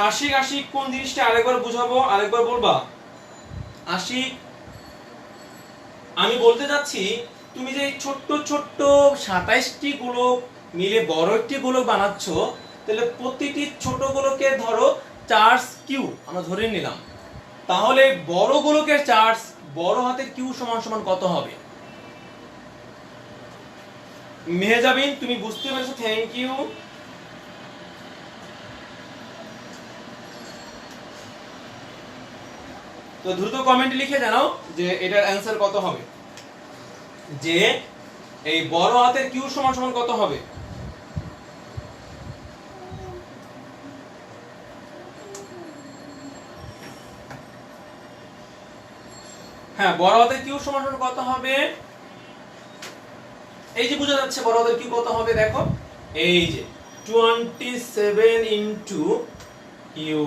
আশিক, আশিক কোন জিনিসটা আরেকবার বুঝাবো, আরেকবার বলবা? আশিক, আমি বলতে যাচ্ছি তুমি যে ছোট্ট ছোট্ট 27টি গোলক মিলে বড় একটি গোলক বানাচ্ছ, তাহলে প্রতিটি ছোট গোলকের ধরো চার্জ কিউ আমরা ধরে নিলাম, তাহলে বড় গোলকের চার্জ বড় হাতের কিউ সমান সমান কত হবে? মেহজাবিন তুমি বুঝতে পেরেছো, থ্যাংক ইউ। তো দ্রুত কমেন্টে লিখে জানাও যে এটার অ্যানসার কত হবে, যে এই বড় হাতের কিউ সমান সমান কত হবে। হ্যাঁ, বড় হাতের কিউ সমান সমান কত হবে? এই যে বোঝা যাচ্ছে বড় হাতের কিউ কত হবে, দেখো এই যে 27 ইনটু ইউ।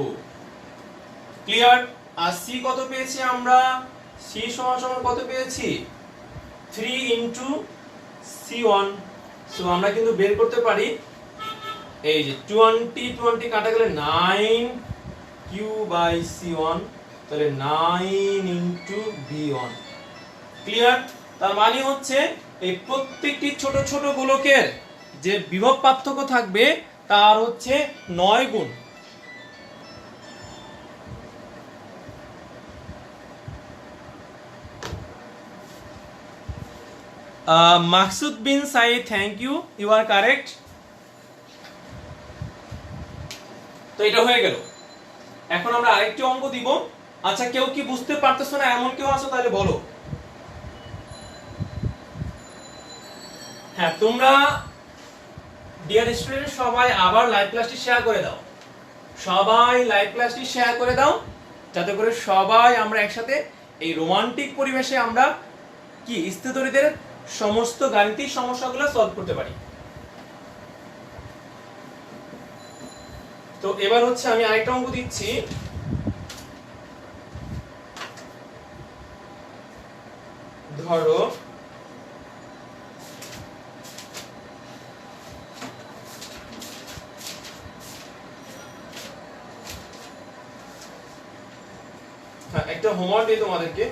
ক্লিয়ার? আর সি কত পেয়েছি আমরা? সি সমান সমান কত পেয়েছি? 3 ইনটু C1। সো আমরা কিন্তু বের করতে পারি, এই যে 20 কাটা গেলে 9 Q বাই C1, তাহলে 9 ইনটু V1। ক্লিয়ার? তার মানে হচ্ছে এই প্রত্যেকটি ছোট ছোট গোলকের যে বিভব পার্থক্য থাকবে তার হচ্ছে 9 গুণ। Maksud bin Saeed, thank you, you are correct. তো এটা হয়ে গেল। এখন আমরা আরেকটি অঙ্ক দিব। আচ্ছা, কেউ কি বুঝতে পারতেছ না এমন কেউ আছে তাহলে বলো। হ্যাঁ, তোমরা ডিয়ার স্টুডেন্ট সবাই আবার লাইভ ক্লাসটি শেয়ার করে দাও, সবাই লাইভ ক্লাসটি শেয়ার করে দাও, যাতে করে সবাই আমরা একসাথে এই রোমান্টিক পরিবেশে আমরা কি স্থিতরিদের সমস্ত গাণিতিক সমস্যাগুলো সলভ করতে পারি। তো এবার হচ্ছে আমি আরেকটা অঙ্ক দিচ্ছি। ধরো হ্যাঁ, একটা হোমওয়ার্ক দিই তোমাদেরকে।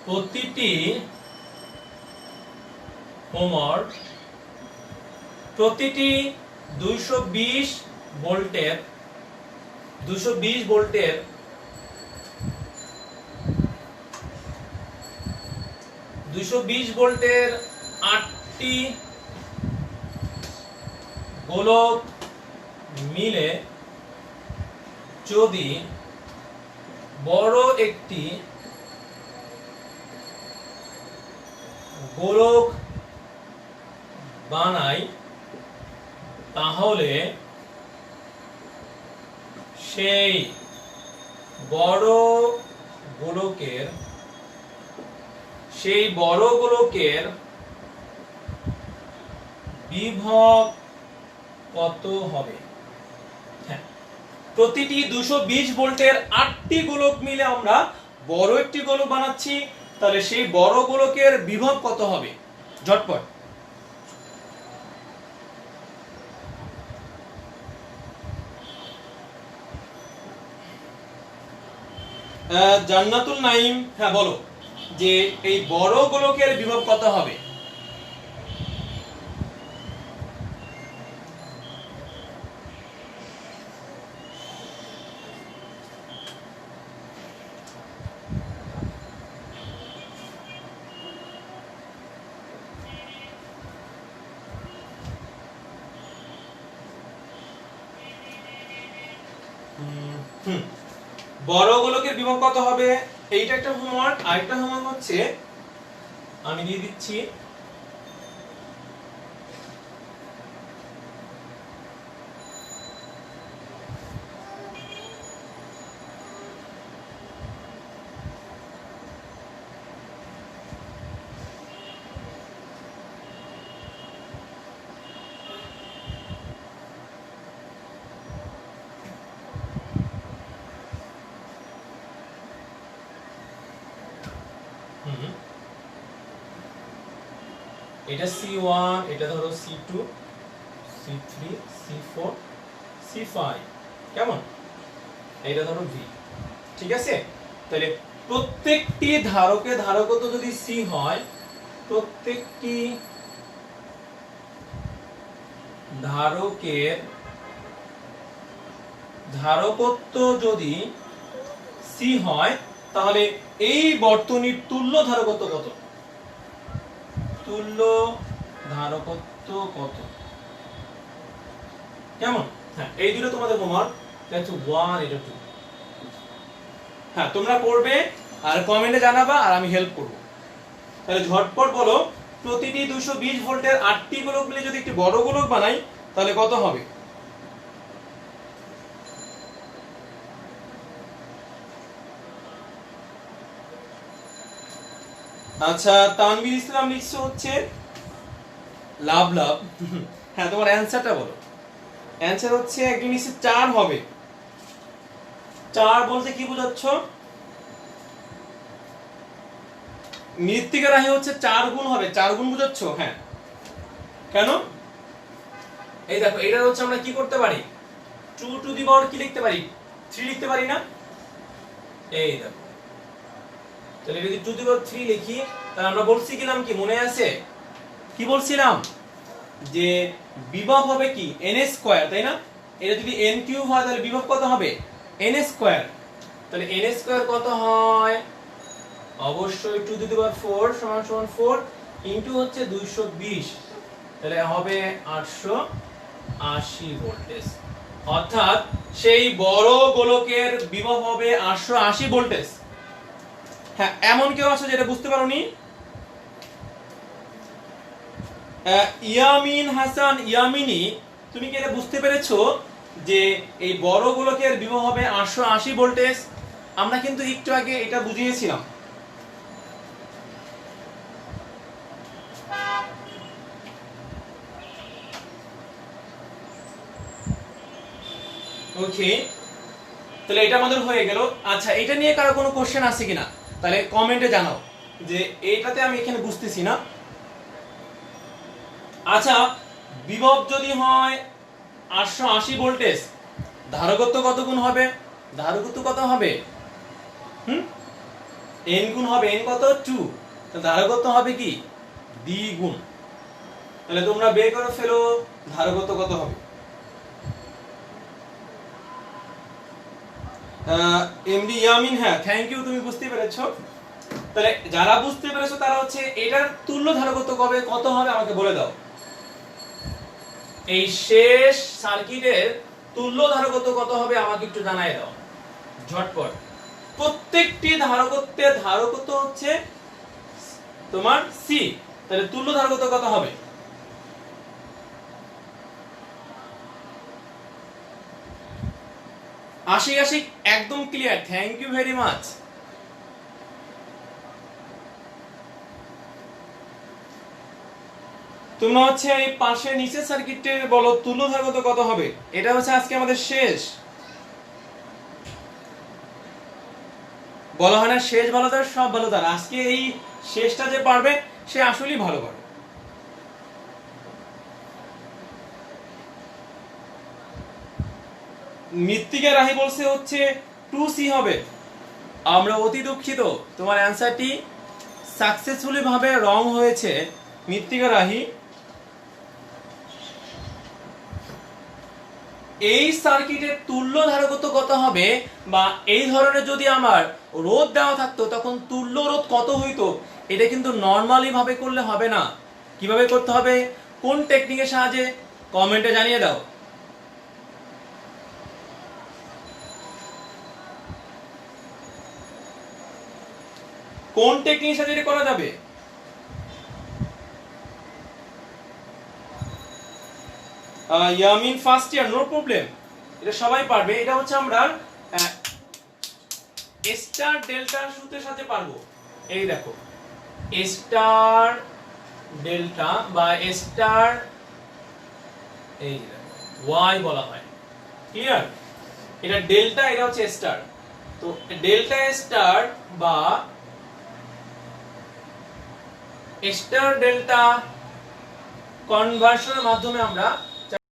প্রতিটি হোমওয়ার্ক প্রতিটি 220 ভোল্টের 220 ভোল্টের 220 ভোল্টের 8টি গোলক মিলে যদি বড় একটি গোলক বানাই তাহলে সেই বড় গোলকের বিভব কত হবে? হ্যাঁ, প্রতিটি 220 ভোল্টের 8টি গোলক মিলে আমরা বড় একটি গোলক বানাচ্ছি, তাহলে সেই বড় গোলকের বিভব কত হবে? ঝটপট। জান্নাতুল নাইম, হ্যাঁ বলো যে এই বড় গোলকের বিভব কত হবে? বড় গোলকের বিভব কত হবে? এইটা একটা হোমওয়ার্ক। আরেকটা হোমওয়ার্ক হচ্ছে আমি দিয়ে দিচ্ছি, এটা C1, এটা ধরো C2, C3, C4, C5, কেমন? এটা ধরো V, ঠিক আছে? তাহলে প্রত্যেকটি ধারকত্ব যদি C হয়, প্রত্যেকটি ধারকত্ব যদি C হয়, তাহলে এই বর্তনীর তুল্য ধারকত্ব কত? তুল্য ধারকত্ব কত? কেমন? হ্যাঁ, এই দুটো তোমাদের হোমওয়ার্ক। দেখো 1 এটা 2। হ্যাঁ, তোমরা পড়বে আর কমেন্টে জানাবা আর আমি হেল্প করব। তাহলে ঝটপট বলো, প্রতিটি 220 ভোল্টের 8টি গোলক মিলে যদি একটি বড় গোলক বানাই তাহলে কত হবে? আচ্ছা, তানভীর ইসলাম লিখছে হচ্ছে লাভ লাভ। হ্যাঁ, তোমার অ্যান্সারটা বলো। অ্যান্সার হচ্ছে একদিন নিচে 4 হবে। 4 বলতে কি বোঝাচ্ছ? মৃত্তিকা রাশি হচ্ছে 4 গুণ হবে, 4 গুণ বোঝাচ্ছ? হ্যাঁ। কেন? এই দেখো, এটা হচ্ছে আমরা কি করতে পারি, 2 টু দি পাওয়ার কি লিখতে পারি, 3 লিখতে পারি না? এই দেখো, তাহলে যদি 2 টু দি পাওয়ার 3 লিখি, তাহলে আমরা বলছি কি, নাম কি মনে আছে? কি বলছিলাম যে বিভব হবে কি n স্কয়ার, তাই না? এটা যদি n কিউব হয় তাহলে বিভব কত হবে, n স্কয়ার। তাহলে n স্কয়ার কত হয়? অবশ্যই 2 টু দি পাওয়ার 4 সমান সমান 4 ইনটু হচ্ছে 220, তাহলে হবে 880 ভোল্টেজ। অর্থাৎ সেই বড় গোলকের বিভব হবে 880 ভোল্টেজ। হ্যাঁ, এমন কেউ আছে যেটা বুঝতে পারোনি? ইয়ামিন হাসান, ইয়ামিনী, তুমি কি এটা বুঝতে পেরেছো যে এই বড় গোলকের বিভব হবে 880 ভোল্টেজ? আমরা কিন্তু একটু আগে এটা বুঝিয়েছিলাম। ওকে, তাহলে এটা আমাদের হয়ে গেল। আচ্ছা, এটা নিয়ে কারো কোনো কোশ্চেন আছে কিনা তাহলে কমেন্টে জানাও, যে এইটাতে আমি এখানে বুঝতেছি না। আচ্ছা, বিভব যদি হয় 880 ভোল্টেজ, ধারকত্ব কত গুণ হবে? ধারকত্ব কত হবে? n গুণ হবে, n কত 2, তো ধারকত্ব হবে কি দ্বিগুণ। তাহলে তোমরা বের করে ফেলো ধারকত্ব কত হবে। এমডি ইয়ামিন, হ্যাঁ থ্যাংক ইউ, তুমি বুঝতে পেরেছো। তাহলে যারা বুঝতে পেরেছো তারা হচ্ছে এটার তুল্য ধারকত্ব কবে কত হবে আমাকে বলে দাও। এই শেষ সার্কিটের তুল্য ধারকত্ব কত হবে আমাকে একটু জানাই দাও ঝটপট। প্রত্যেকটি ধারকত্বের ধারকত্ব হচ্ছে তোমার সি, তাহলে তুল্য ধারকত্ব কত হবে? আশিক, আশিক একদম clear, thank you very much. তোমরা হচ্ছে এই পাশে নিচের সার্কিটের বলো তুল্য ধারকত্ব কত হবে। এটা হচ্ছে আজকে আমাদের শেষ, বলা হয় না শেষ ভালো তার সব ভালো তার। আজকে এই শেষটা যে পারবে সে আসলেই ভালো পারবে। মৃত্তিকা রাশি বলছে হচ্ছে 2c হবে। আমরা অতি দুঃখিত, তোমার অ্যানসারটি সাকসেসফুলি ভাবে রং হয়েছে মৃত্তিকা রাশি। এই সার্কিটের তুল্য ধারকত্ব কত হবে, বা এই ধরনের যদি আমার রোধ দেওয়া থাকতো তখন তুল্য রোধ কত হইতো, এটা কিন্তু নরমালি ভাবে করলে হবে না। কিভাবে করতে হবে, কোন টেকনিকের সাহায্যে, কমেন্টে জানিয়ে দাও। কোন টেকনিকের সাহায্যে এটা করা যাবে? Yamin first year, no problem, এটা সবাই পারবে। এটা হচ্ছে আমরা স্টার ডেল্টার সূত্রের সাথে পারবো। এই দেখো, স্টার ডেল্টা বা স্টার, এই ওয়াই বলা হয়, ক্লিয়ার? এটা ডেল্টা, এটা হচ্ছে স্টার। তো ডেল্টা স্টার বা স্টার ডেল্টা কনভার্সনের মাধ্যমে আমরা